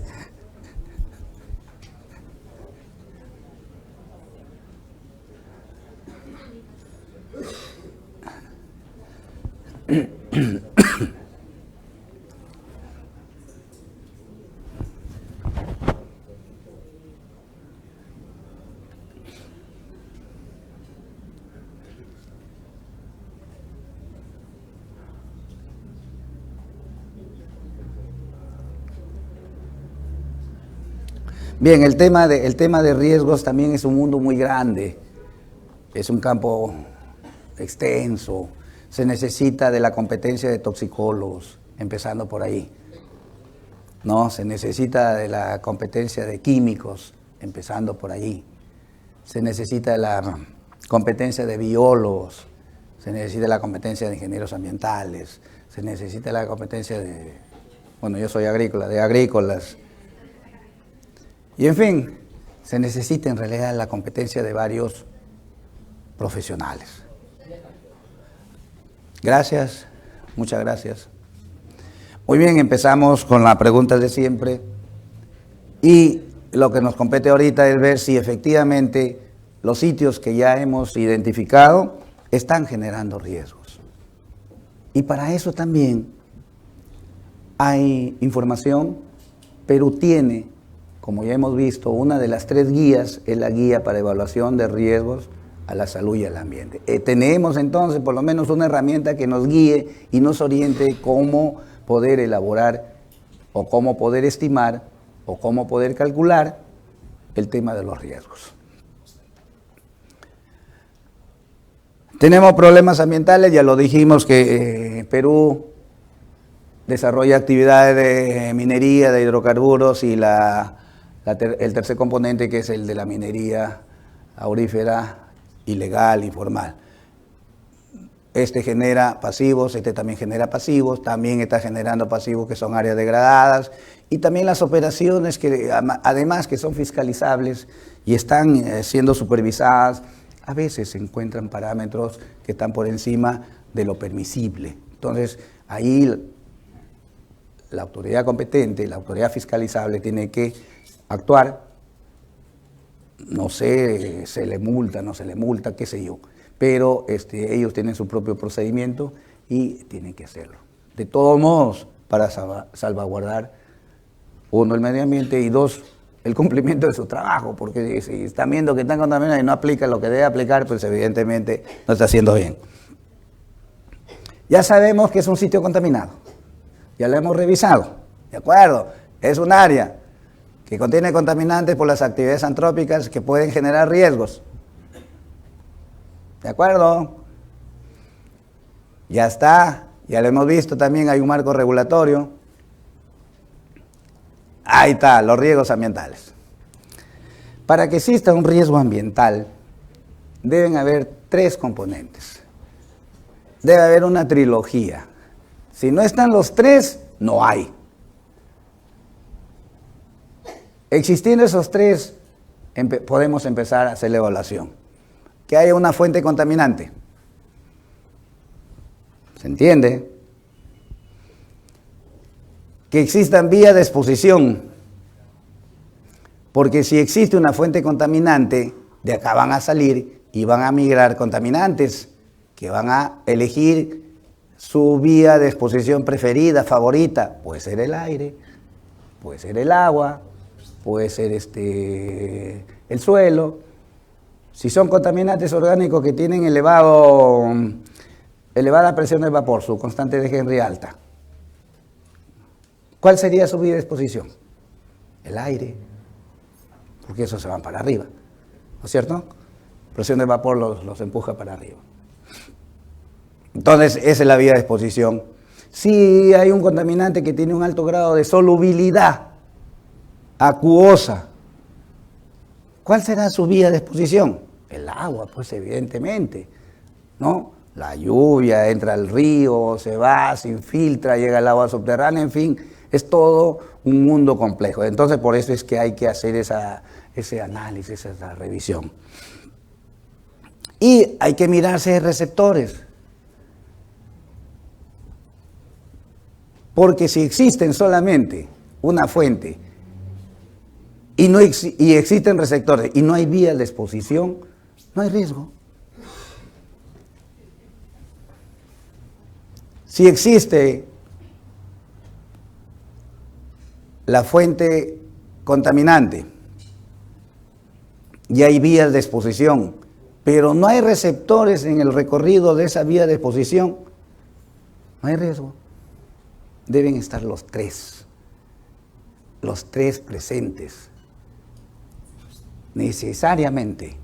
Bien, el tema de riesgos también es un mundo muy grande, es un campo extenso, se necesita de la competencia de toxicólogos, empezando por ahí. No, se necesita de la competencia de químicos, empezando por ahí. Se necesita de la competencia de biólogos, se necesita de la competencia de ingenieros ambientales, se necesita de la competencia de, bueno, yo soy agrícola, de agrícolas. Y en fin, se necesita en realidad la competencia de varios profesionales. Gracias, muchas gracias. Muy bien, empezamos con la pregunta de siempre. Y lo que nos compete ahorita es ver si efectivamente los sitios que ya hemos identificado están generando riesgos. Y para eso también hay información. Perú tiene, como ya hemos visto, una de las 3 guías, es la guía para evaluación de riesgos a la salud y al ambiente. Tenemos entonces por lo menos una herramienta que nos guíe y nos oriente cómo poder elaborar o cómo poder estimar o cómo poder calcular el tema de los riesgos. Tenemos problemas ambientales, ya lo dijimos que Perú desarrolla actividades de minería, de hidrocarburos y el tercer componente, que es el de la minería aurífera ilegal, informal. Este genera pasivos, este también genera pasivos, también está generando pasivos que son áreas degradadas, y también las operaciones que además que son fiscalizables y están siendo supervisadas, a veces se encuentran parámetros que están por encima de lo permisible. Entonces, ahí la autoridad competente, la autoridad fiscalizable tiene que actuar. No sé, se le multa, no se le multa, qué sé yo, pero ellos tienen su propio procedimiento y tienen que hacerlo. De todos modos, para salvaguardar, 1, el medio ambiente, y 2, el cumplimiento de su trabajo, porque si están viendo que están contaminados y no aplican lo que debe aplicar, pues evidentemente no está haciendo bien. Ya sabemos que es un sitio contaminado, ya lo hemos revisado, ¿de acuerdo? Es un área que contiene contaminantes por las actividades antrópicas que pueden generar riesgos. ¿De acuerdo? Ya está, ya lo hemos visto también, hay un marco regulatorio. Ahí está, los riesgos ambientales. Para que exista un riesgo ambiental, deben haber 3 componentes. Debe haber una trilogía. Si no están los 3, no hay. Existiendo esos 3, podemos empezar a hacer la evaluación. Que haya una fuente contaminante. ¿Se entiende? Que existan vías de exposición. Porque si existe una fuente contaminante, de acá van a salir y van a migrar contaminantes que van a elegir su vía de exposición preferida, favorita. Puede ser el aire, puede ser el agua, puede ser el suelo. Si son contaminantes orgánicos que tienen elevada presión del vapor, su constante de Henry alta, ¿cuál sería su vía de exposición? El aire, porque esos se van para arriba, ¿no es cierto? Presión del vapor los empuja para arriba. Entonces, esa es la vía de exposición. Si hay un contaminante que tiene un alto grado de solubilidad acuosa, ¿cuál será su vía de exposición? El agua, pues evidentemente, ¿no? La lluvia entra al río, se va, se infiltra, llega el agua subterránea, en fin, es todo un mundo complejo. Entonces, por eso es que hay que hacer ese análisis, esa revisión. Y hay que mirarse de receptores. Porque si existen solamente una fuente y existen receptores y no hay vías de exposición, no hay riesgo. Si existe la fuente contaminante y hay vías de exposición, pero no hay receptores en el recorrido de esa vía de exposición, no hay riesgo. Deben estar los 3 presentes, necesariamente.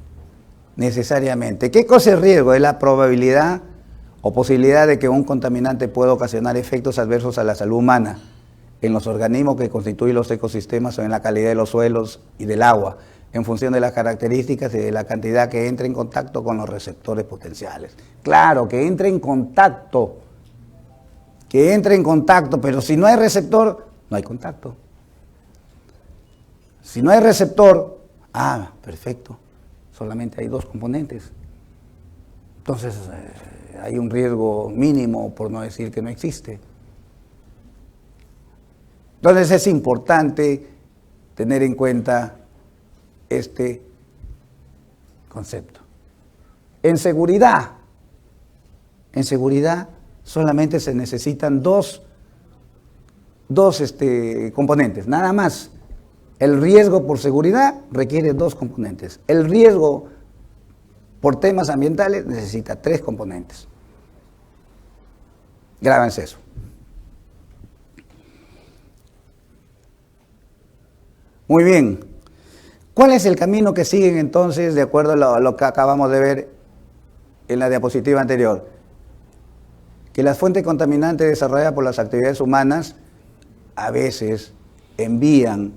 ¿Qué cosa es riesgo? Es la probabilidad o posibilidad de que un contaminante pueda ocasionar efectos adversos a la salud humana en los organismos que constituyen los ecosistemas o en la calidad de los suelos y del agua, en función de las características y de la cantidad que entre en contacto con los receptores potenciales. Claro, que entre en contacto, pero si no hay receptor, no hay contacto. Si no hay receptor, perfecto, solamente hay dos componentes. Entonces, hay un riesgo mínimo, por no decir que no existe. Entonces es importante tener en cuenta este concepto. En seguridad solamente se necesitan dos componentes, nada más. El riesgo por seguridad requiere dos componentes. El riesgo por temas ambientales necesita tres componentes. Grábense eso. Muy bien. ¿Cuál es el camino que siguen entonces, de acuerdo a lo que acabamos de ver en la diapositiva anterior? Que las fuentes contaminantes desarrolladas por las actividades humanas a veces envían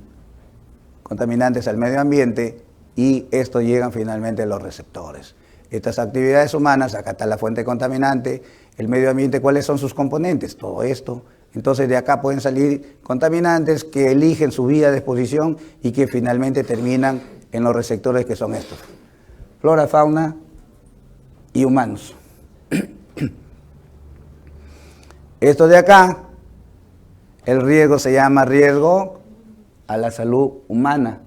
contaminantes al medio ambiente y estos llegan finalmente a los receptores. Estas actividades humanas, acá está la fuente contaminante, el medio ambiente, ¿cuáles son sus componentes? Todo esto. Entonces de acá pueden salir contaminantes que eligen su vía de exposición y que finalmente terminan en los receptores, que son estos: flora, fauna y humanos. Esto de acá, el riesgo se llama riesgo a la salud humana.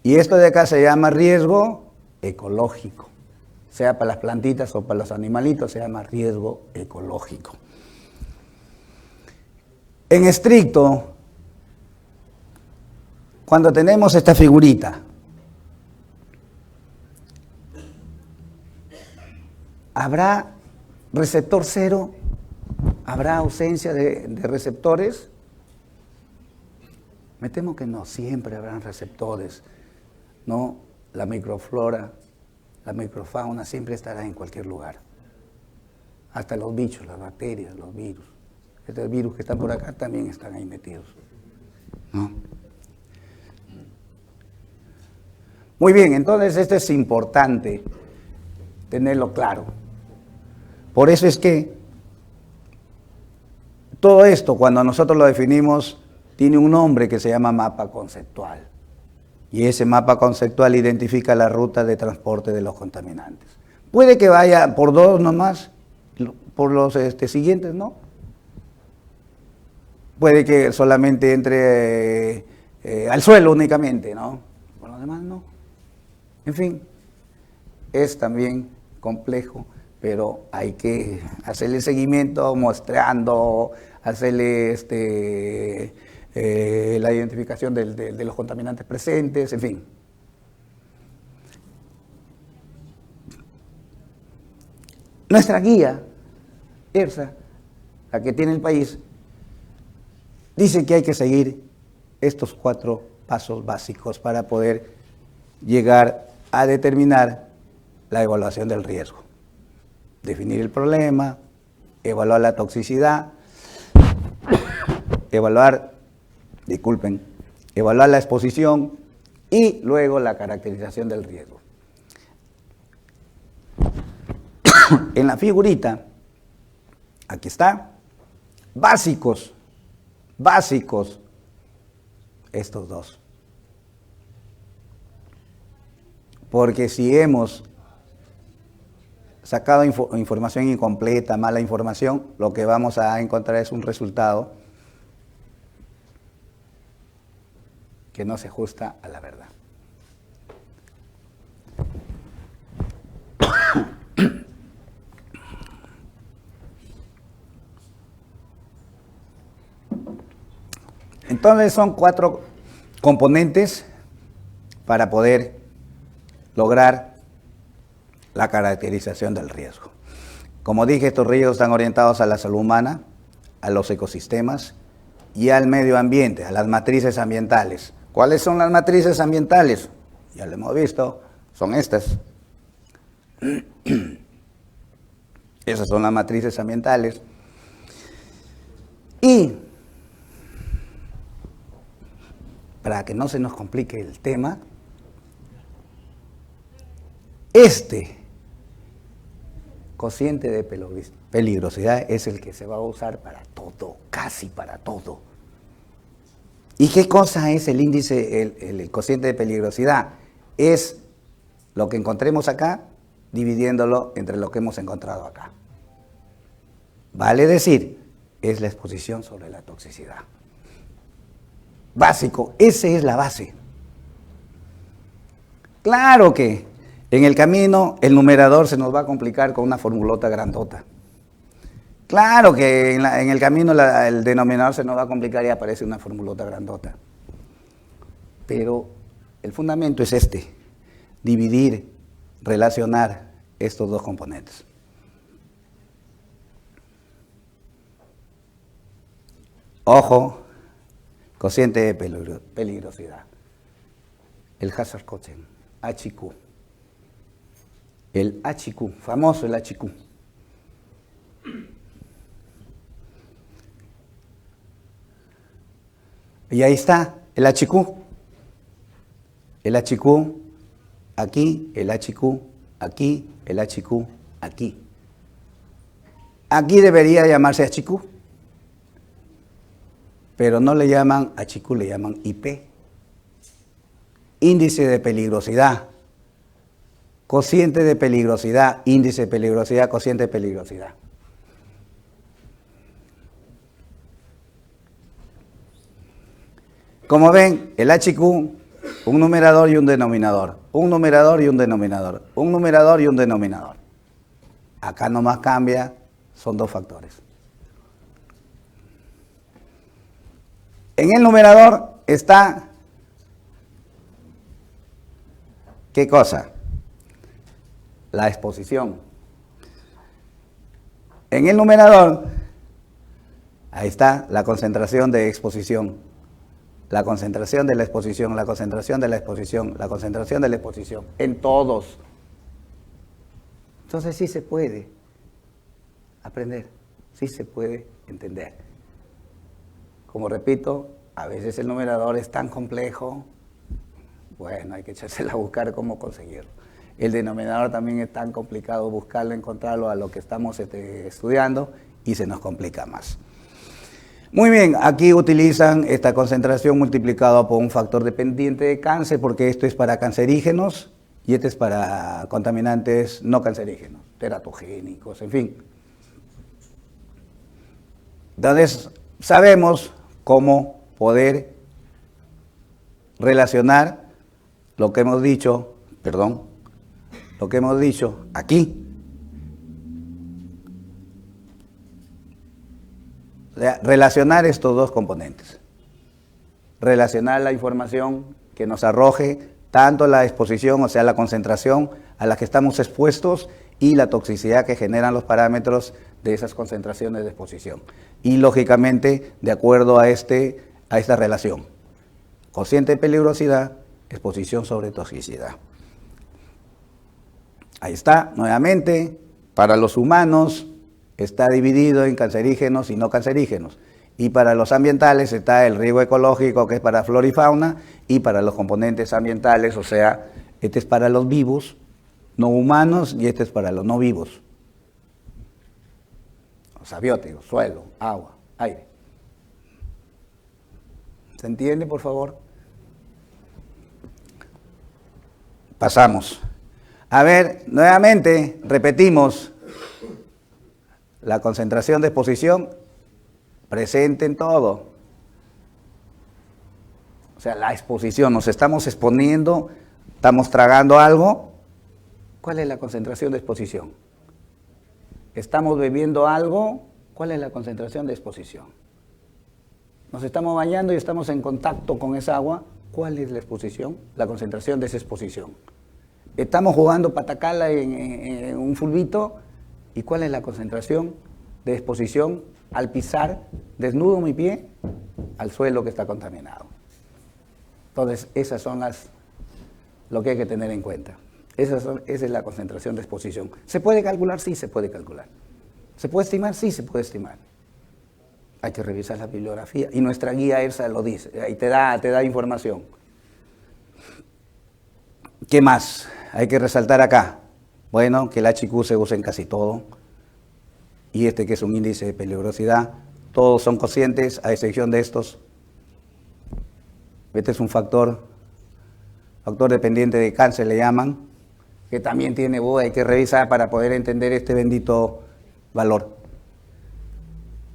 Y esto de acá se llama riesgo ecológico. Sea para las plantitas o para los animalitos, se llama riesgo ecológico. En estricto, cuando tenemos esta figurita, ¿habrá receptor cero? ¿Habrá ausencia de receptores? Me temo que no, siempre habrán receptores, ¿no? La microflora, la microfauna siempre estará en cualquier lugar. Hasta los bichos, las bacterias, los virus. Estos virus que están por acá también están ahí metidos, ¿no? Muy bien, entonces esto es importante tenerlo claro. Por eso es que todo esto, cuando nosotros lo definimos, tiene un nombre que se llama mapa conceptual. Y ese mapa conceptual identifica la ruta de transporte de los contaminantes. Puede que vaya por dos nomás, por los siguientes no. Puede que solamente entre al suelo únicamente, ¿no? Por lo demás no. En fin, es también complejo, pero hay que hacerle seguimiento, mostrando, hacerle la identificación de los contaminantes presentes, en fin. Nuestra guía, ERSA, la que tiene el país, dice que hay que seguir estos 4 pasos básicos para poder llegar a determinar la evaluación del riesgo. Definir el problema, evaluar la toxicidad, evaluar la exposición y luego la caracterización del riesgo. En la figurita, aquí está, básicos, estos dos. Porque si hemos sacado información incompleta, mala información, lo que vamos a encontrar es un resultado que no se ajusta a la verdad. Entonces son 4 componentes para poder lograr la caracterización del riesgo. Como dije, estos riesgos están orientados a la salud humana, a los ecosistemas y al medio ambiente, a las matrices ambientales. ¿Cuáles son las matrices ambientales? Ya lo hemos visto, son estas. Esas son las matrices ambientales. Y para que no se nos complique el tema, este cociente de peligrosidad es el que se va a usar para todo, casi para todo. ¿Y qué cosa es el índice, el cociente de peligrosidad? Es lo que encontremos acá, dividiéndolo entre lo que hemos encontrado acá. Vale decir, es la exposición sobre la toxicidad. Básico, esa es la base. Claro que en el camino el numerador se nos va a complicar con una formulota grandota. Claro que en el camino el denominador se nos va a complicar y aparece una formulota grandota. Pero el fundamento es este, dividir, relacionar estos dos componentes. Ojo, cociente de peligrosidad. El hazard quotient, HQ. El HQ, famoso el HQ. Y ahí está, el HQ. El HQ aquí, el HQ aquí, el HQ aquí. Aquí debería llamarse HQ, pero no le llaman HQ, le llaman IP. Índice de peligrosidad, cociente de peligrosidad, índice de peligrosidad, cociente de peligrosidad. Como ven, el HQ, un numerador y un denominador, un numerador y un denominador, un numerador y un denominador. Acá nomás cambia, son dos factores. En el numerador está, ¿qué cosa? La exposición. En el numerador, ahí está la concentración de exposición, la concentración de la exposición, la concentración de la exposición, la concentración de la exposición, en todos. Entonces sí se puede aprender, sí se puede entender. Como repito, a veces el numerador es tan complejo, bueno, hay que echársela a buscar cómo conseguirlo. El denominador también es tan complicado buscarlo, encontrarlo a lo que estamos estudiando y se nos complica más. Muy bien, aquí utilizan esta concentración multiplicada por un factor dependiente de cáncer porque esto es para cancerígenos y este es para contaminantes no cancerígenos, teratogénicos, en fin. Entonces, sabemos cómo poder relacionar lo que hemos dicho, lo que hemos dicho aquí. Relacionar estos dos componentes. Relacionar la información que nos arroje tanto la exposición, o sea, la concentración a la que estamos expuestos y la toxicidad que generan los parámetros de esas concentraciones de exposición. Y lógicamente, de acuerdo a esta relación. Cociente de peligrosidad, exposición sobre toxicidad. Ahí está, nuevamente, para los humanos está dividido en cancerígenos y no cancerígenos. Y para los ambientales está el riesgo ecológico, que es para flora y fauna, y para los componentes ambientales, o sea, este es para los vivos, no humanos, y este es para los no vivos. Los abióticos, suelo, agua, aire. ¿Se entiende, por favor? Pasamos. A ver, nuevamente, repetimos. La concentración de exposición presente en todo. O sea, la exposición, nos estamos exponiendo, estamos tragando algo. ¿Cuál es la concentración de exposición? Estamos bebiendo algo. ¿Cuál es la concentración de exposición? Nos estamos bañando y estamos en contacto con esa agua. ¿Cuál es la exposición? La concentración de esa exposición. Estamos jugando patacala en un fulbito. ¿Y cuál es la concentración de exposición al pisar desnudo mi pie al suelo que está contaminado? Entonces, esas son lo que hay que tener en cuenta. Esa es la concentración de exposición. ¿Se puede calcular? Sí, se puede calcular. ¿Se puede estimar? Sí, se puede estimar. Hay que revisar la bibliografía y nuestra guía ERSA lo dice, ahí te da información. ¿Qué más hay que resaltar acá? Bueno, que el HQ se usa en casi todo y que es un índice de peligrosidad, todos son conscientes a excepción de estos. Este es un factor dependiente de cáncer le llaman, que también tiene hay que revisar para poder entender este bendito valor.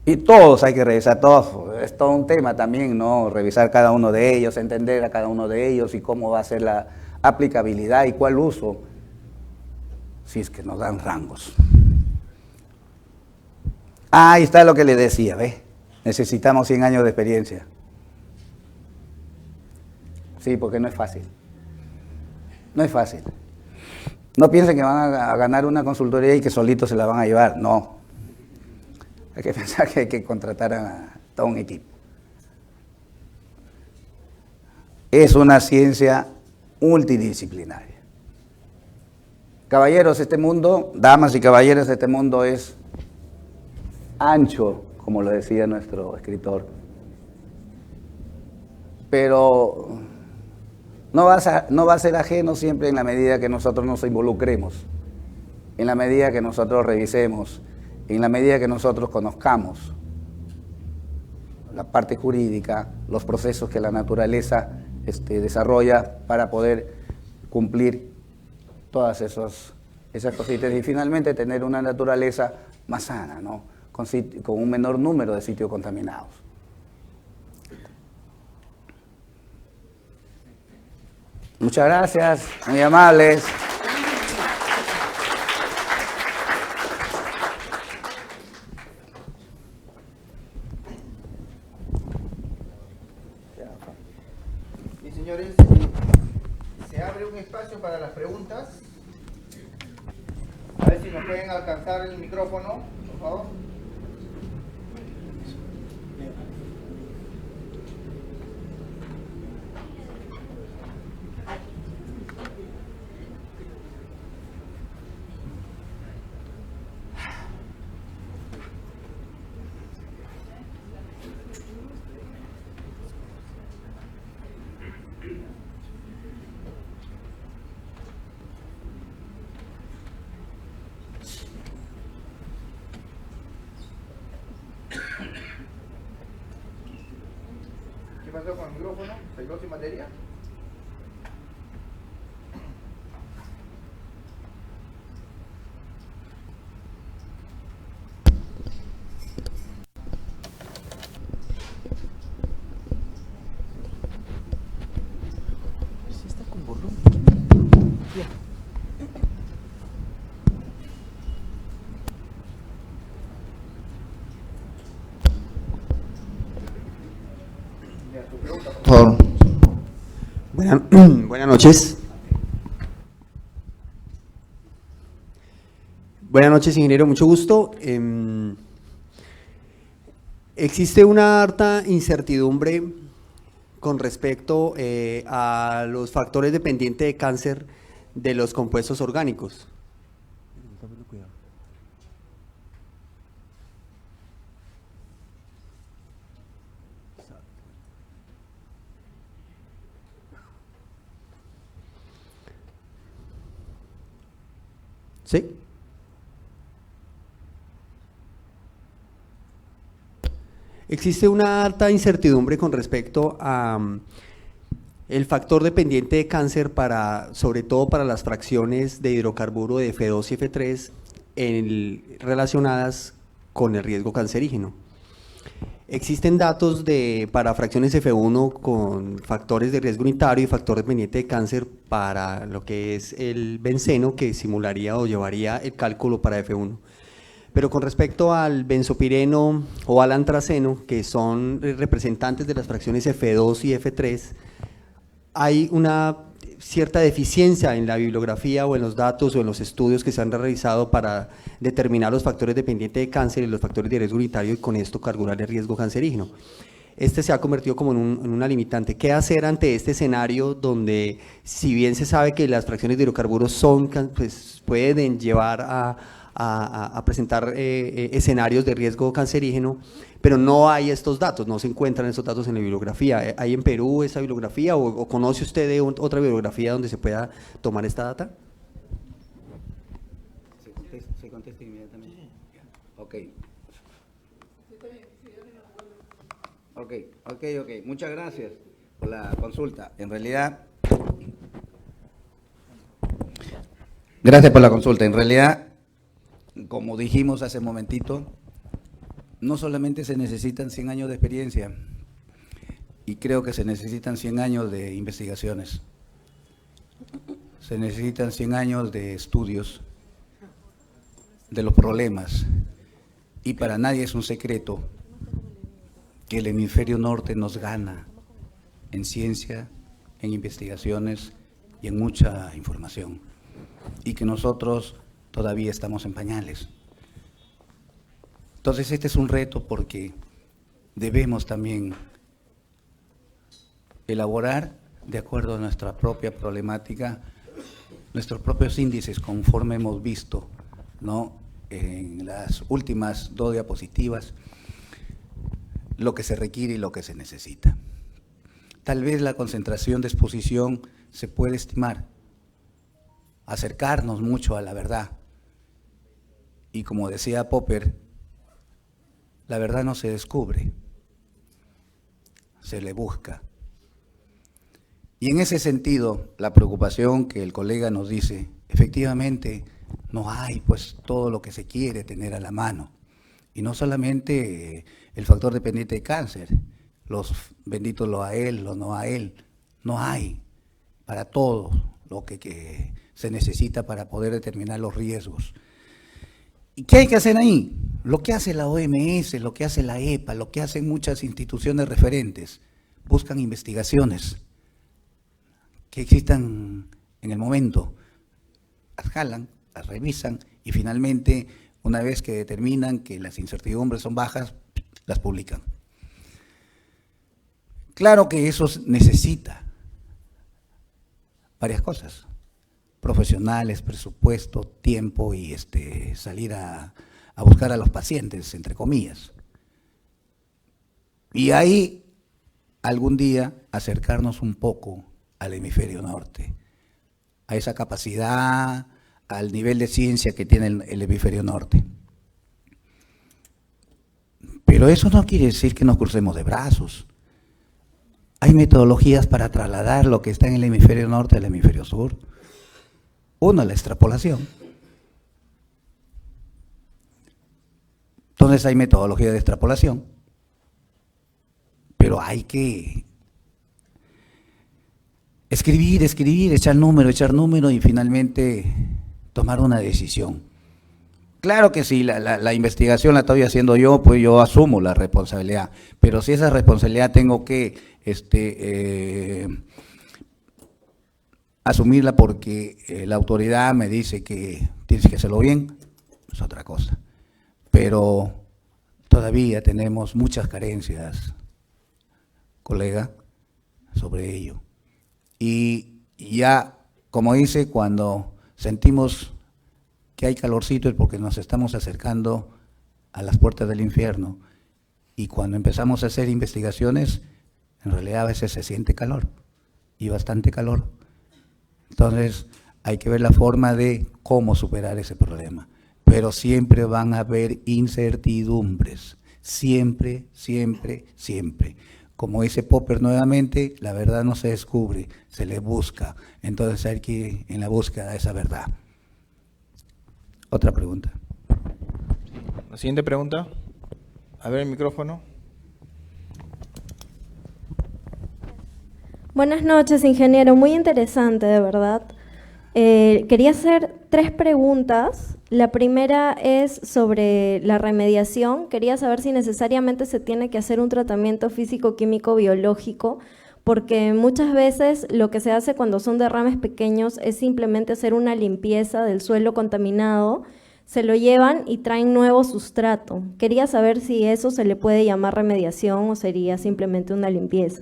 Y todos hay que revisar, todos, es todo un tema también, ¿no? Revisar cada uno de ellos, entender a cada uno de ellos y cómo va a ser la aplicabilidad y cuál uso, si es que nos dan rangos. Ahí está lo que les decía, ¿ves? Necesitamos 100 años de experiencia. Sí, porque no es fácil. No es fácil. No piensen que van a ganar una consultoría y que solitos se la van a llevar, no. Hay que pensar que hay que contratar a todo un equipo. Es una ciencia multidisciplinaria. Caballeros, este mundo, damas y caballeros, este mundo es ancho, como lo decía nuestro escritor. Pero no va a ser ajeno siempre en la medida que nosotros nos involucremos, en la medida que nosotros revisemos, en la medida que nosotros conozcamos la parte jurídica, los procesos que la naturaleza desarrolla para poder cumplir todas esas cositas y finalmente tener una naturaleza más sana, ¿no? Con un menor número de sitios contaminados. Muchas gracias, muy amables. Y señores, se abre un espacio para las preguntas. A ver si nos pueden alcanzar el micrófono, por favor. ¿Qué pasó con el micrófono? ¿Se quedó sin batería? Sí está con volumen. Por favor. Buenas noches. Buenas noches, ingeniero, mucho gusto. Existe una harta incertidumbre con respecto a los factores dependientes de cáncer de los compuestos orgánicos. ¿Sí? Existe una alta incertidumbre con respecto a el factor dependiente de cáncer sobre todo para las fracciones de hidrocarburo de F2 y F3 relacionadas con el riesgo cancerígeno. Existen datos para fracciones F1 con factores de riesgo unitario y factor dependiente de cáncer para lo que es el benceno, que simularía o llevaría el cálculo para F1. Pero con respecto al benzopireno o al antraceno, que son representantes de las fracciones F2 y F3, hay una cierta deficiencia en la bibliografía o en los datos o en los estudios que se han realizado para determinar los factores dependientes de cáncer y los factores de riesgo unitario y con esto calcular el riesgo cancerígeno. Este se ha convertido como en una limitante. ¿Qué hacer ante este escenario donde, si bien se sabe que las fracciones de hidrocarburos pueden llevar a presentar escenarios de riesgo cancerígeno, pero no hay estos datos, no se encuentran estos datos en la bibliografía. ¿Hay en Perú esa bibliografía o conoce usted de otra bibliografía donde se pueda tomar esta data? Se contesta inmediatamente. Ok. Ok. Muchas gracias por la consulta. En realidad, gracias por la consulta. En realidad, como dijimos hace un momentito, no solamente se necesitan 100 años de experiencia, y creo que se necesitan 100 años de investigaciones. Se necesitan 100 años de estudios de los problemas. Y para nadie es un secreto que el hemisferio norte nos gana en ciencia, en investigaciones y en mucha información. Y que nosotros todavía estamos en pañales. Entonces este es un reto porque debemos también elaborar, de acuerdo a nuestra propia problemática, nuestros propios índices, conforme hemos visto, ¿no?, en las últimas 2 diapositivas, lo que se requiere y lo que se necesita. Tal vez la concentración de exposición se puede estimar, acercarnos mucho a la verdad. Y como decía Popper, la verdad no se descubre, se le busca. Y en ese sentido, la preocupación que el colega nos dice, efectivamente, no hay pues todo lo que se quiere tener a la mano. Y no solamente el factor dependiente de cáncer, los benditos lo a él, lo no a él, no hay para todo lo que se necesita para poder determinar los riesgos. ¿Y qué hay que hacer ahí? Lo que hace la OMS, lo que hace la EPA, lo que hacen muchas instituciones referentes, buscan investigaciones que existan en el momento, las jalan, las revisan y finalmente, una vez que determinan que las incertidumbres son bajas, las publican. Claro que eso necesita varias cosas: profesionales, presupuesto, tiempo y salir a buscar a los pacientes, entre comillas. Y ahí, algún día, acercarnos un poco al hemisferio norte, a esa capacidad, al nivel de ciencia que tiene el hemisferio norte. Pero eso no quiere decir que nos crucemos de brazos. Hay metodologías para trasladar lo que está en el hemisferio norte al hemisferio sur. Uno, la extrapolación. Entonces hay metodología de extrapolación, pero hay que escribir, echar número y finalmente tomar una decisión. Claro que sí, la investigación la estoy haciendo yo, pues yo asumo la responsabilidad, pero si esa responsabilidad tengo que asumirla porque la autoridad me dice que tienes que hacerlo bien, es otra cosa. Pero todavía tenemos muchas carencias, colega, sobre ello. Y ya, como dice, cuando sentimos que hay calorcito es porque nos estamos acercando a las puertas del infierno. Y cuando empezamos a hacer investigaciones, en realidad a veces se siente calor, y bastante calor. Entonces, hay que ver la forma de cómo superar ese problema. Pero siempre van a haber incertidumbres, siempre. Como dice Popper nuevamente, la verdad no se descubre, se le busca. Entonces hay que ir en la búsqueda de esa verdad. Otra pregunta. La siguiente pregunta. A ver el micrófono. Buenas noches, ingeniero. Muy interesante, de verdad. Quería hacer 3 preguntas. La primera es sobre la remediación. Quería saber si necesariamente se tiene que hacer un tratamiento físico, químico, biológico, porque muchas veces lo que se hace cuando son derrames pequeños es simplemente hacer una limpieza del suelo contaminado, se lo llevan y traen nuevo sustrato. Quería saber si eso se le puede llamar remediación o sería simplemente una limpieza.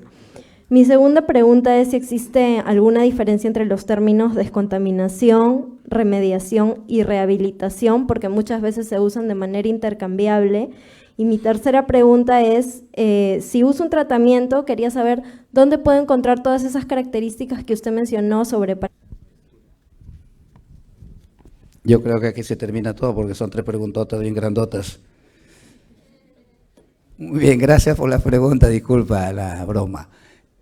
Mi segunda pregunta es si existe alguna diferencia entre los términos descontaminación, remediación y rehabilitación, porque muchas veces se usan de manera intercambiable. Y mi tercera pregunta es, si uso un tratamiento, quería saber dónde puedo encontrar todas esas características que usted mencionó sobre... Yo creo que aquí se termina todo porque son 3 preguntotas bien grandotas. Muy bien, gracias por la pregunta, disculpa la broma.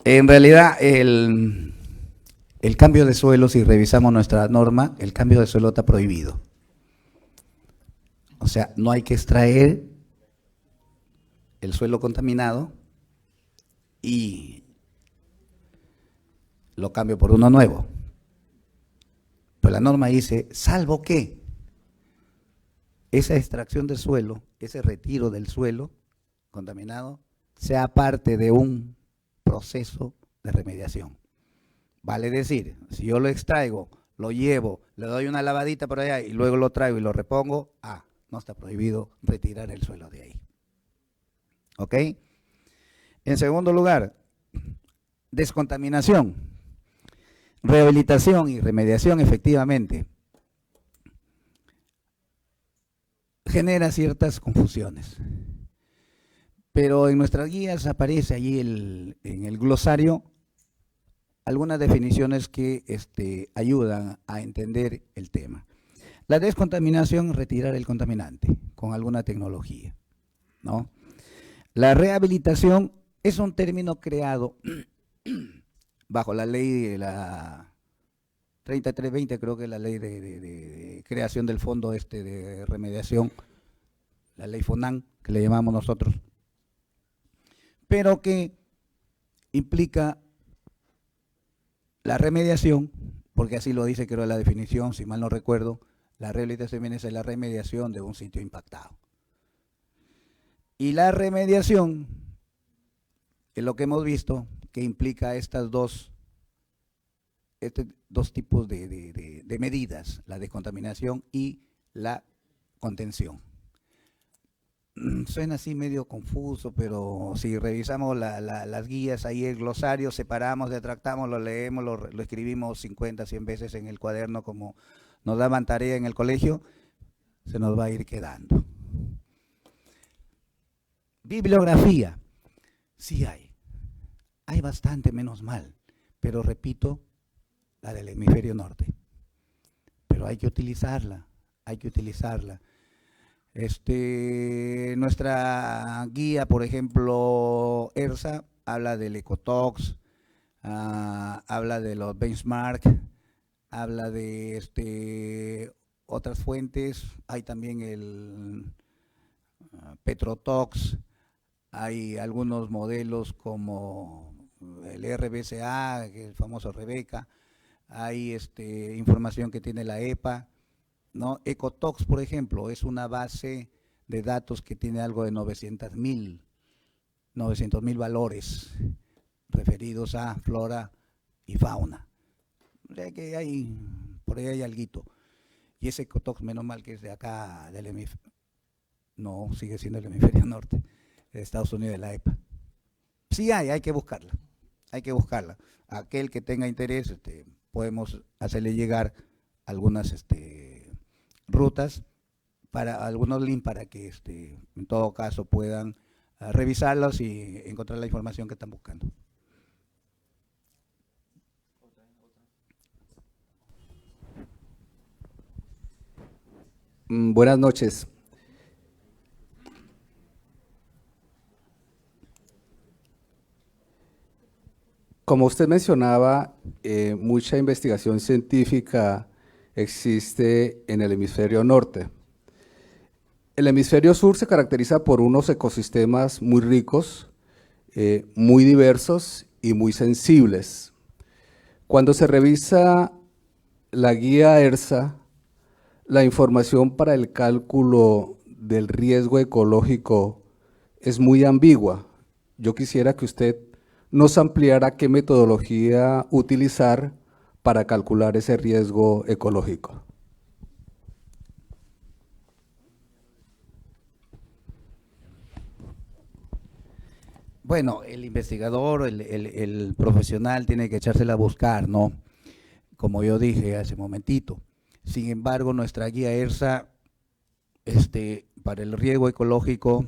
En realidad, el cambio de suelo, si revisamos nuestra norma, el cambio de suelo está prohibido. O sea, no hay que extraer el suelo contaminado y lo cambio por uno nuevo. Pero la norma dice, salvo que esa extracción del suelo, ese retiro del suelo contaminado, sea parte de un proceso de remediación. Vale decir, si yo lo extraigo, lo llevo, le doy una lavadita por allá y luego lo traigo y lo repongo, no está prohibido retirar el suelo de ahí. ¿Ok? En segundo lugar, descontaminación, rehabilitación y remediación efectivamente genera ciertas confusiones. Pero en nuestras guías aparece allí en el glosario algunas definiciones que ayudan a entender el tema. La descontaminación, retirar el contaminante con alguna tecnología, ¿no? La rehabilitación es un término creado bajo la ley de la 3320, creo que es la ley de creación del fondo de remediación, la ley FONAN, que le llamamos nosotros, pero que implica la remediación, porque así lo dice, creo, la definición, si mal no recuerdo, la rehabilitación es la remediación de un sitio impactado. Y la remediación es lo que hemos visto, que implica estos dos tipos de medidas, la descontaminación y la contención. Suena así medio confuso, pero si revisamos las guías, ahí el glosario, separamos, detractamos, lo leemos, lo escribimos 50, 100 veces en el cuaderno como nos daban tarea en el colegio, se nos va a ir quedando. Bibliografía, sí hay bastante, menos mal, pero repito, la del hemisferio norte, pero hay que utilizarla, Nuestra guía, por ejemplo, ERSA, habla del ecotox, habla de los benchmark, habla de otras fuentes, hay también el Petrotox, hay algunos modelos como el RBCA, el famoso Rebeca, hay información que tiene la EPA, ¿no? Ecotox, por ejemplo, es una base de datos que tiene algo de 900.000 valores referidos a flora y fauna. O sea que por ahí hay alguito. Y ese Ecotox, menos mal que es de acá, del hemisferio, no, sigue siendo el hemisferio norte, de Estados Unidos, de la EPA. Sí hay que buscarla, Aquel que tenga interés, podemos hacerle llegar algunas rutas, para algunos links para que en todo caso puedan revisarlos y encontrar la información que están buscando. Buenas noches. Como usted mencionaba, mucha investigación científica existe en el hemisferio norte. El hemisferio sur se caracteriza por unos ecosistemas muy ricos, muy diversos y muy sensibles. Cuando se revisa la guía ERSA, la información para el cálculo del riesgo ecológico es muy ambigua. Yo quisiera que usted nos ampliara qué metodología utilizar para calcular ese riesgo ecológico. Bueno, el investigador, el profesional tiene que echársela a buscar, ¿no? Como yo dije hace un momentito. Sin embargo, nuestra guía ERSA, para el riego ecológico,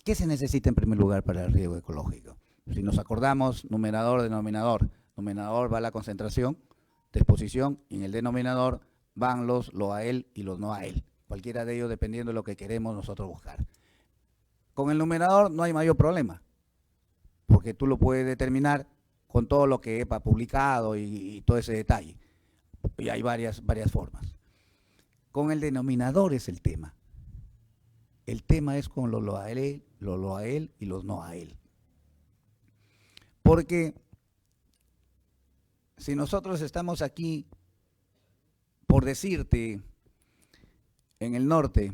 ¿qué se necesita en primer lugar para el riego ecológico? Si nos acordamos, numerador, denominador. Numerador va la concentración de exposición y en el denominador van los lo a él y los no a él. Cualquiera de ellos dependiendo de lo que queremos nosotros buscar. Con el numerador no hay mayor problema, porque tú lo puedes determinar con todo lo que EPA ha publicado y todo ese detalle. Y hay varias formas. Con el denominador es el tema. El tema es con los lo a él y los no a él. Porque si nosotros estamos aquí, por decirte, en el norte,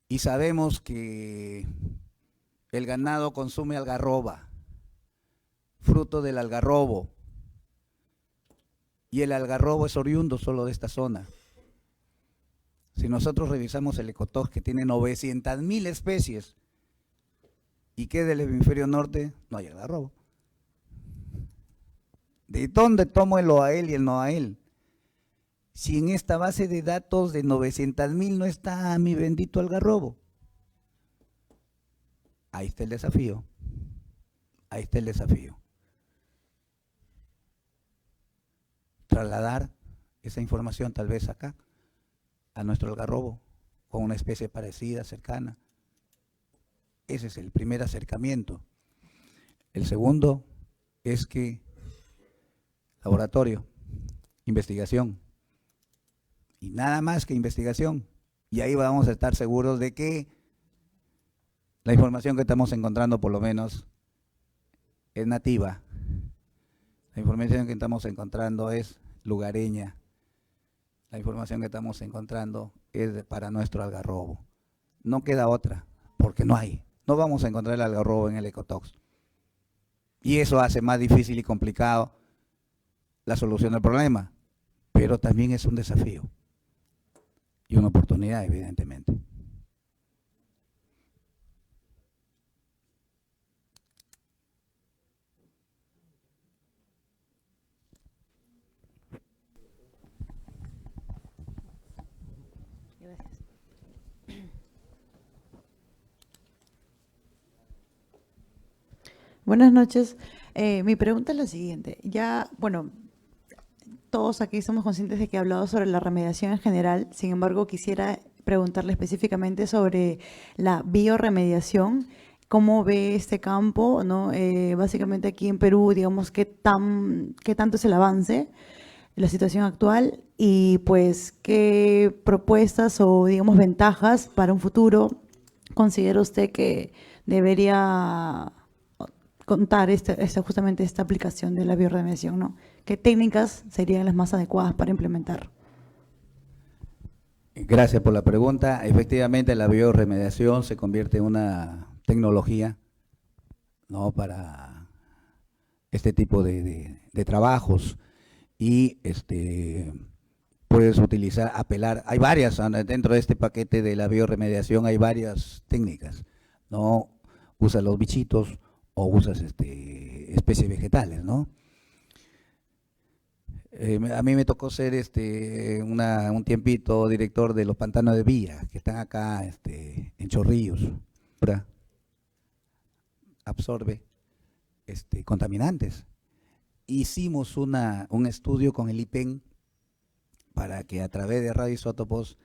y sabemos que el ganado consume algarroba, fruto del algarrobo, y el algarrobo es oriundo solo de esta zona. Si nosotros revisamos el Ecotox, que tiene 900.000 especies, y que del hemisferio norte no hay algarrobo. ¿De dónde tomo el OAEL y el NOAEL? Si en esta base de datos de 900.000 no está mi bendito algarrobo. Ahí está el desafío. Ahí está el desafío. Trasladar esa información tal vez acá, a nuestro algarrobo, con una especie parecida, cercana. Ese es el primer acercamiento. El segundo es que laboratorio, investigación, y nada más que investigación. Y ahí vamos a estar seguros de que la información que estamos encontrando por lo menos es nativa. La información que estamos encontrando es lugareña. La información que estamos encontrando es para nuestro algarrobo. No queda otra, porque no hay. No vamos a encontrar el algarrobo en el Ecotox. Y eso hace más difícil y complicado la solución del problema, pero también es un desafío y una oportunidad, evidentemente. Buenas noches. Mi pregunta es la siguiente. Ya, bueno, todos aquí estamos conscientes de que he hablado sobre la remediación en general. Sin embargo, quisiera preguntarle específicamente sobre la biorremediación. ¿Cómo ve este campo, ¿no? Básicamente aquí en Perú, digamos, qué tanto es el avance, la situación actual y pues qué propuestas o, digamos, ventajas para un futuro considera usted que debería contar justamente esta aplicación de la biorremediación, ¿no? ¿Qué técnicas serían las más adecuadas para implementar? Gracias por la pregunta. Efectivamente, la biorremediación se convierte en una tecnología, ¿no?, para este tipo de trabajos y puedes utilizar, apelar, hay varias, dentro de este paquete de la biorremediación hay varias técnicas, ¿no? Usas los bichitos o usas especies vegetales, ¿no? A mí me tocó ser un tiempito director de los pantanos de Villa, que están acá en Chorrillos. Absorbe contaminantes. Hicimos un estudio con el IPEN para que a través de radioisótopos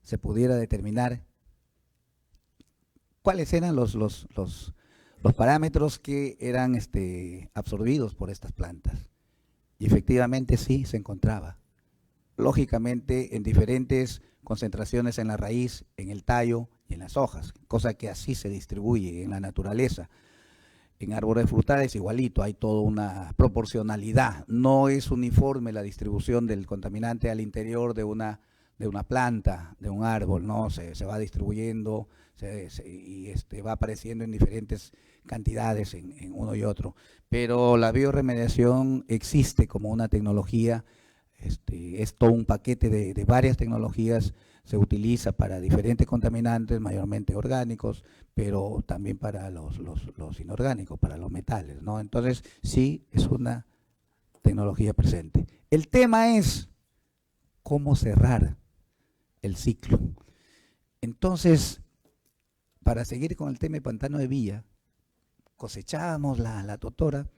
se pudiera determinar cuáles eran los parámetros que eran absorbidos por estas plantas. Y efectivamente sí se encontraba. Lógicamente en diferentes concentraciones en la raíz, en el tallo y en las hojas, cosa que así se distribuye en la naturaleza. En árboles frutales igualito, hay toda una proporcionalidad. No es uniforme la distribución del contaminante al interior de una planta, de un árbol, ¿no? Se va distribuyendo y va apareciendo en diferentes cantidades en uno y otro. Pero la biorremediación existe como una tecnología es todo un paquete de varias tecnologías, se utiliza para diferentes contaminantes, mayormente orgánicos, pero también para los inorgánicos, para los metales, ¿no? Entonces, sí, es una tecnología presente. El tema es cómo cerrar el ciclo. Entonces, para seguir con el tema de Pantano de Villa, cosechábamos la totora.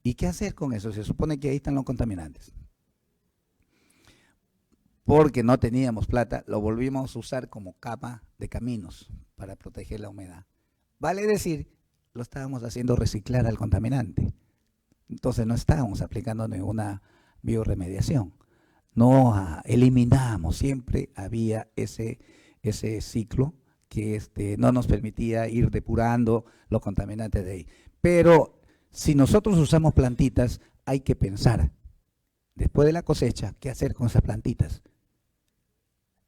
¿Y qué hacer con eso? Se supone que ahí están los contaminantes. Porque no teníamos plata, lo volvimos a usar como capa de caminos para proteger la humedad. Vale decir, lo estábamos haciendo reciclar al contaminante. Entonces no estábamos aplicando ninguna biorremediación. No eliminamos, siempre había ese ciclo que no nos permitía ir depurando los contaminantes de ahí. Pero si nosotros usamos plantitas, hay que pensar, después de la cosecha, ¿qué hacer con esas plantitas?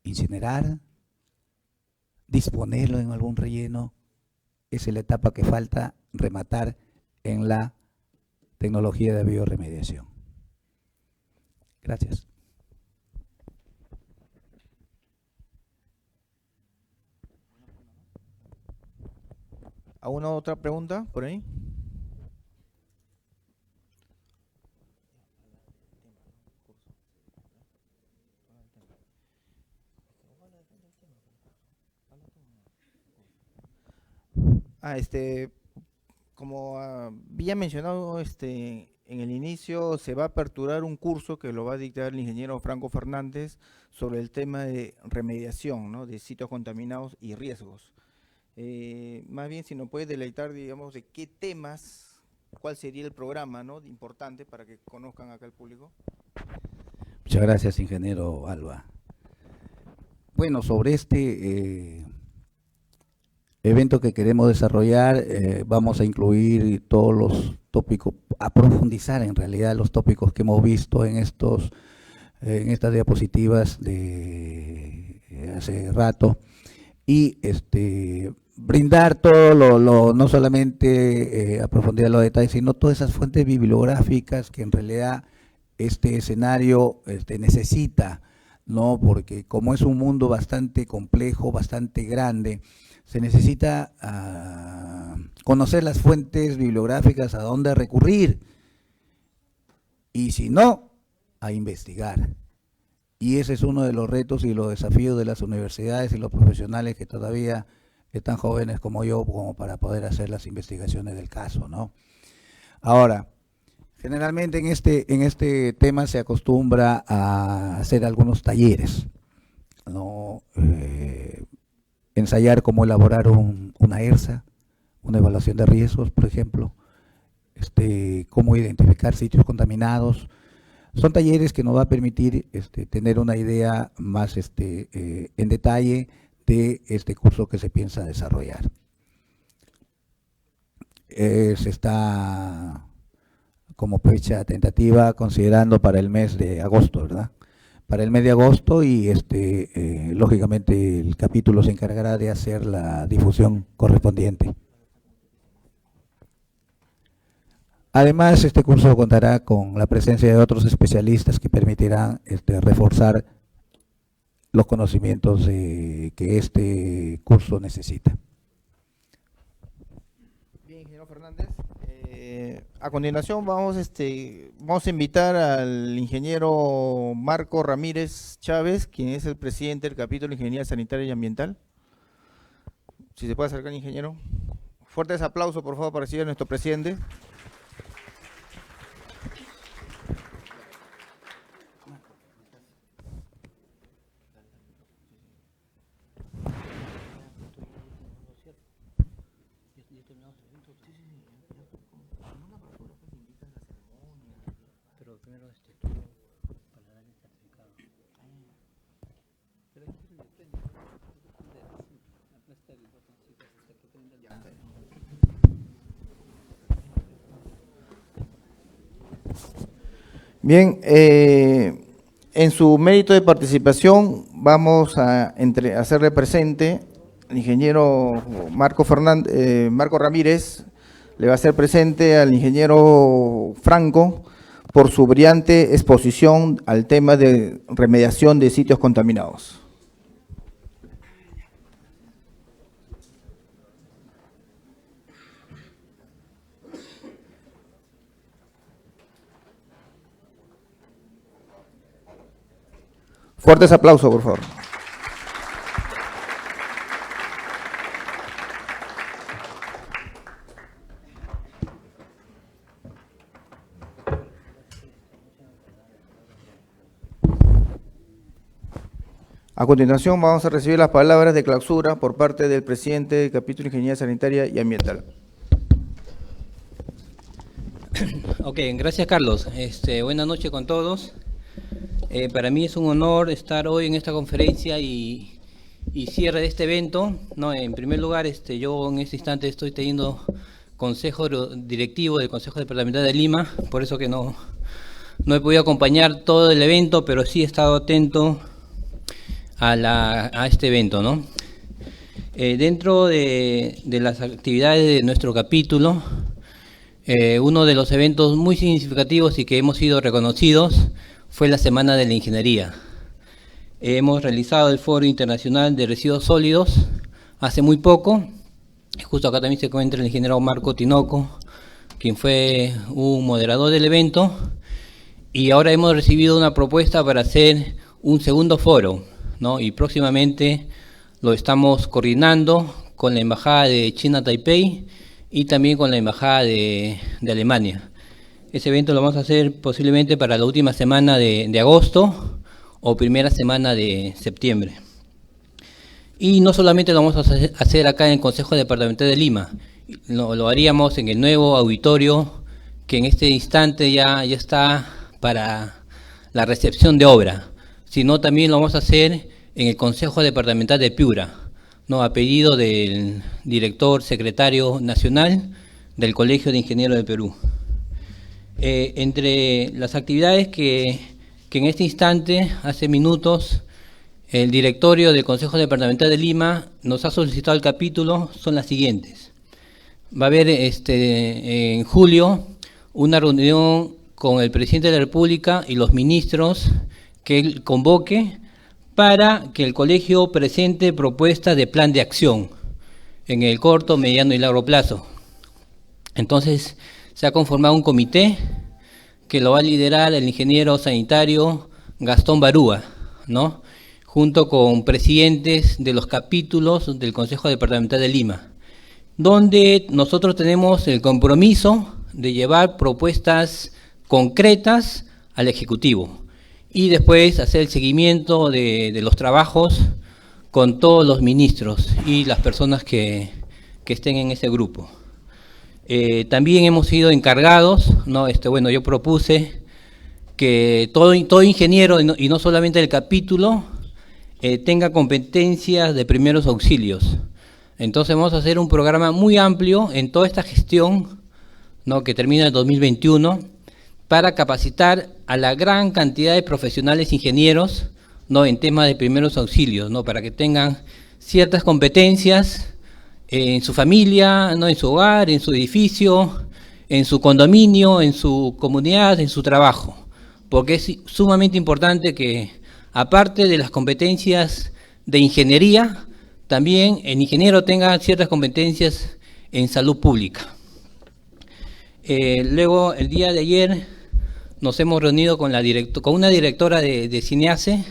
Incinerar, disponerlo en algún relleno, esa es la etapa que falta rematar en la tecnología de biorremediación. Gracias. ¿Alguna otra pregunta por ahí? Como había mencionado en el inicio, se va a aperturar un curso que lo va a dictar el ingeniero Franco Fernández sobre el tema de remediación, ¿no?, de sitios contaminados y riesgos. Más bien, si nos puede deleitar, digamos, de qué temas, cuál sería el programa, ¿no?, importante para que conozcan acá el público. Muchas gracias, ingeniero Alba. Bueno, sobre este evento que queremos desarrollar, vamos a incluir todos los tópicos, a profundizar en realidad los tópicos que hemos visto en estas diapositivas de hace rato, y brindar todo no solamente a profundidad los detalles, sino todas esas fuentes bibliográficas que en realidad este escenario necesita, ¿no? Porque como es un mundo bastante complejo, bastante grande, se necesita conocer las fuentes bibliográficas, a dónde recurrir, y si no, a investigar. Y ese es uno de los retos y los desafíos de las universidades y los profesionales que todavía están jóvenes como yo, como para poder hacer las investigaciones del caso, ¿no? Ahora, generalmente en este tema se acostumbra a hacer algunos talleres, ¿no? Ensayar cómo elaborar una ERSA, una evaluación de riesgos, por ejemplo, cómo identificar sitios contaminados. Son talleres que nos va a permitir tener una idea más en detalle de este curso que se piensa desarrollar. Se está como fecha tentativa considerando para el mes de agosto, ¿verdad? Para el mes de agosto, y lógicamente el capítulo se encargará de hacer la difusión correspondiente. Además, este curso contará con la presencia de otros especialistas que permitirán reforzar los conocimientos que este curso necesita. Bien, ingeniero Fernández. A continuación vamos a invitar al ingeniero Marco Ramírez Chávez, quien es el presidente del capítulo de Ingeniería Sanitaria y Ambiental. Si se puede acercar, ingeniero. Fuertes aplausos, por favor, para recibir a nuestro presidente. Bien, en su mérito de participación vamos a hacerle presente al ingeniero Marco Ramírez, le va a hacer presente al ingeniero Franco, por su brillante exposición al tema de remediación de sitios contaminados. Fuertes aplausos, por favor. A continuación vamos a recibir las palabras de clausura por parte del presidente del capítulo de Ingeniería Sanitaria y Ambiental. Ok, gracias Carlos. Buenas noches con todos. Para mí es un honor estar hoy en esta conferencia y cierre de este evento. No, en primer lugar, yo en este instante estoy teniendo consejo directivo del Consejo Departamental de Lima, por eso que no he podido acompañar todo el evento, pero sí he estado atento a este evento, ¿no? Dentro de las actividades de nuestro capítulo, uno de los eventos muy significativos y que hemos sido reconocidos fue la Semana de la Ingeniería. Hemos realizado el Foro Internacional de Residuos Sólidos hace muy poco. Justo acá también se encuentra el ingeniero Marco Tinoco, quien fue un moderador del evento. Y ahora hemos recibido una propuesta para hacer un segundo foro, ¿no? Y próximamente lo estamos coordinando con la Embajada de China Taipei y también con la Embajada de Alemania. Ese evento lo vamos a hacer posiblemente para la última semana de agosto o primera semana de septiembre. Y no solamente lo vamos a hacer acá en el Consejo Departamental de Lima, lo haríamos en el nuevo auditorio que en este instante ya está para la recepción de obra, sino también lo vamos a hacer en el Consejo Departamental de Piura, ¿no? A pedido del director secretario nacional del Colegio de Ingenieros del Perú. Entre las actividades que en este instante, hace minutos, el directorio del Consejo Departamental de Lima nos ha solicitado el capítulo son las siguientes. Va a haber en julio una reunión con el presidente de la República y los ministros que él convoque para que el colegio presente propuestas de plan de acción en el corto, mediano y largo plazo. Entonces, se ha conformado un comité que lo va a liderar el ingeniero sanitario Gastón Barúa, ¿no? Junto con presidentes de los capítulos del Consejo Departamental de Lima, donde nosotros tenemos el compromiso de llevar propuestas concretas al Ejecutivo y después hacer el seguimiento de los trabajos con todos los ministros y las personas que estén en ese grupo. También hemos sido encargados, ¿no? Yo propuse que todo ingeniero, y no solamente el capítulo, tenga competencias de primeros auxilios. Entonces vamos a hacer un programa muy amplio en toda esta gestión, ¿no? Que termina en 2021, para capacitar a la gran cantidad de profesionales ingenieros, ¿no? En temas de primeros auxilios, ¿no? Para que tengan ciertas competencias en su familia, ¿no? En su hogar, en su edificio, en su condominio, en su comunidad, en su trabajo. Porque es sumamente importante que, aparte de las competencias de ingeniería, también el ingeniero tenga ciertas competencias en salud pública. Luego, el día de ayer, nos hemos reunido con una directora de Cinease,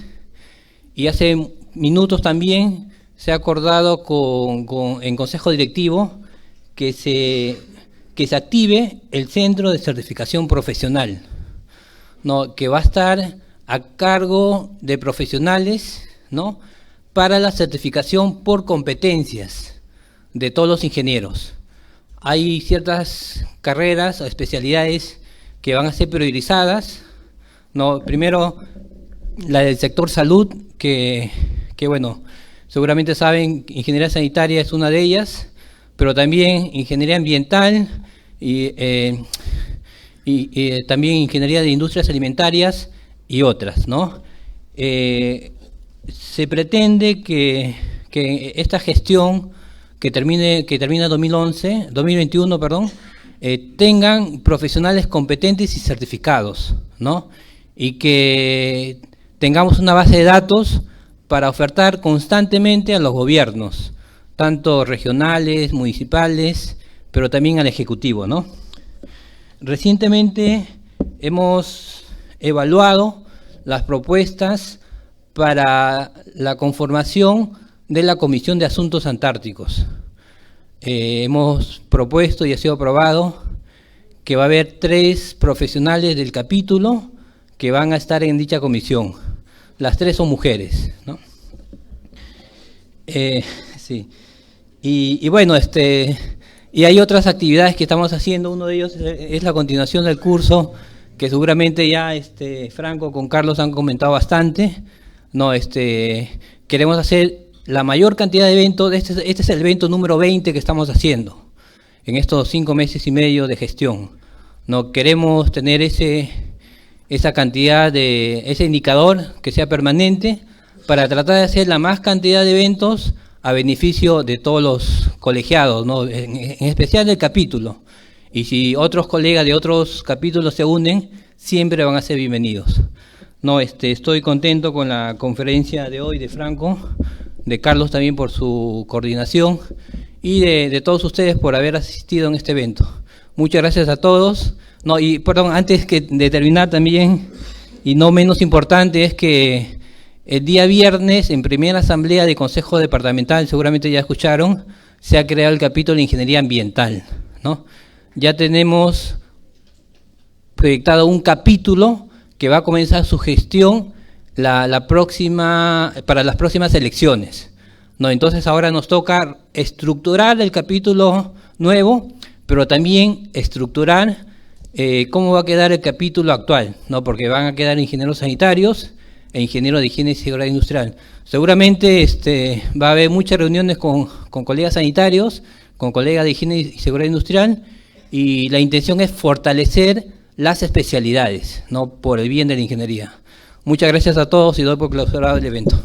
y hace minutos también se ha acordado en Consejo Directivo que se active el Centro de Certificación Profesional, ¿no? Que va a estar a cargo de profesionales, ¿no? Para la certificación por competencias de todos los ingenieros. Hay ciertas carreras o especialidades que van a ser priorizadas, ¿no? Primero, la del sector salud, que bueno, seguramente saben, ingeniería sanitaria es una de ellas, pero también ingeniería ambiental y también ingeniería de industrias alimentarias y otras, ¿no? Se pretende que esta gestión que termina 2021, tengan profesionales competentes y certificados, ¿no? Y que tengamos una base de datos para ofertar constantemente a los gobiernos, tanto regionales, municipales, pero también al Ejecutivo, ¿no? Recientemente hemos evaluado las propuestas para la conformación de la Comisión de Asuntos Antárticos. Hemos propuesto y ha sido aprobado que va a haber 3 profesionales del capítulo que van a estar en dicha comisión. Las 3 son mujeres, ¿no? Sí. Y bueno, y hay otras actividades que estamos haciendo. Uno de ellos es la continuación del curso, que seguramente ya Franco con Carlos han comentado bastante. No, queremos hacer la mayor cantidad de eventos. Este es el evento número 20 que estamos haciendo en estos 5 meses y medio de gestión. No queremos tener esa cantidad ese indicador que sea permanente para tratar de hacer la más cantidad de eventos a beneficio de todos los colegiados, ¿no? En especial del capítulo. Y si otros colegas de otros capítulos se unen, siempre van a ser bienvenidos. No, estoy contento con la conferencia de hoy de Franco, de Carlos también por su coordinación y de todos ustedes por haber asistido en este evento. Muchas gracias a todos. No, y perdón, antes de terminar también, y no menos importante, es que el día viernes, en primera asamblea de Consejo Departamental, seguramente ya escucharon, se ha creado el capítulo de Ingeniería Ambiental, ¿no? Ya tenemos proyectado un capítulo que va a comenzar su gestión para las próximas elecciones, ¿no? Entonces ahora nos toca estructurar el capítulo nuevo, pero también estructurar cómo va a quedar el capítulo actual, ¿no? Porque van a quedar ingenieros sanitarios e ingenieros de higiene y seguridad industrial. Seguramente va a haber muchas reuniones con colegas sanitarios, con colegas de higiene y seguridad industrial, y la intención es fortalecer las especialidades, ¿no? Por el bien de la ingeniería. Muchas gracias a todos y doy por clausurado el evento.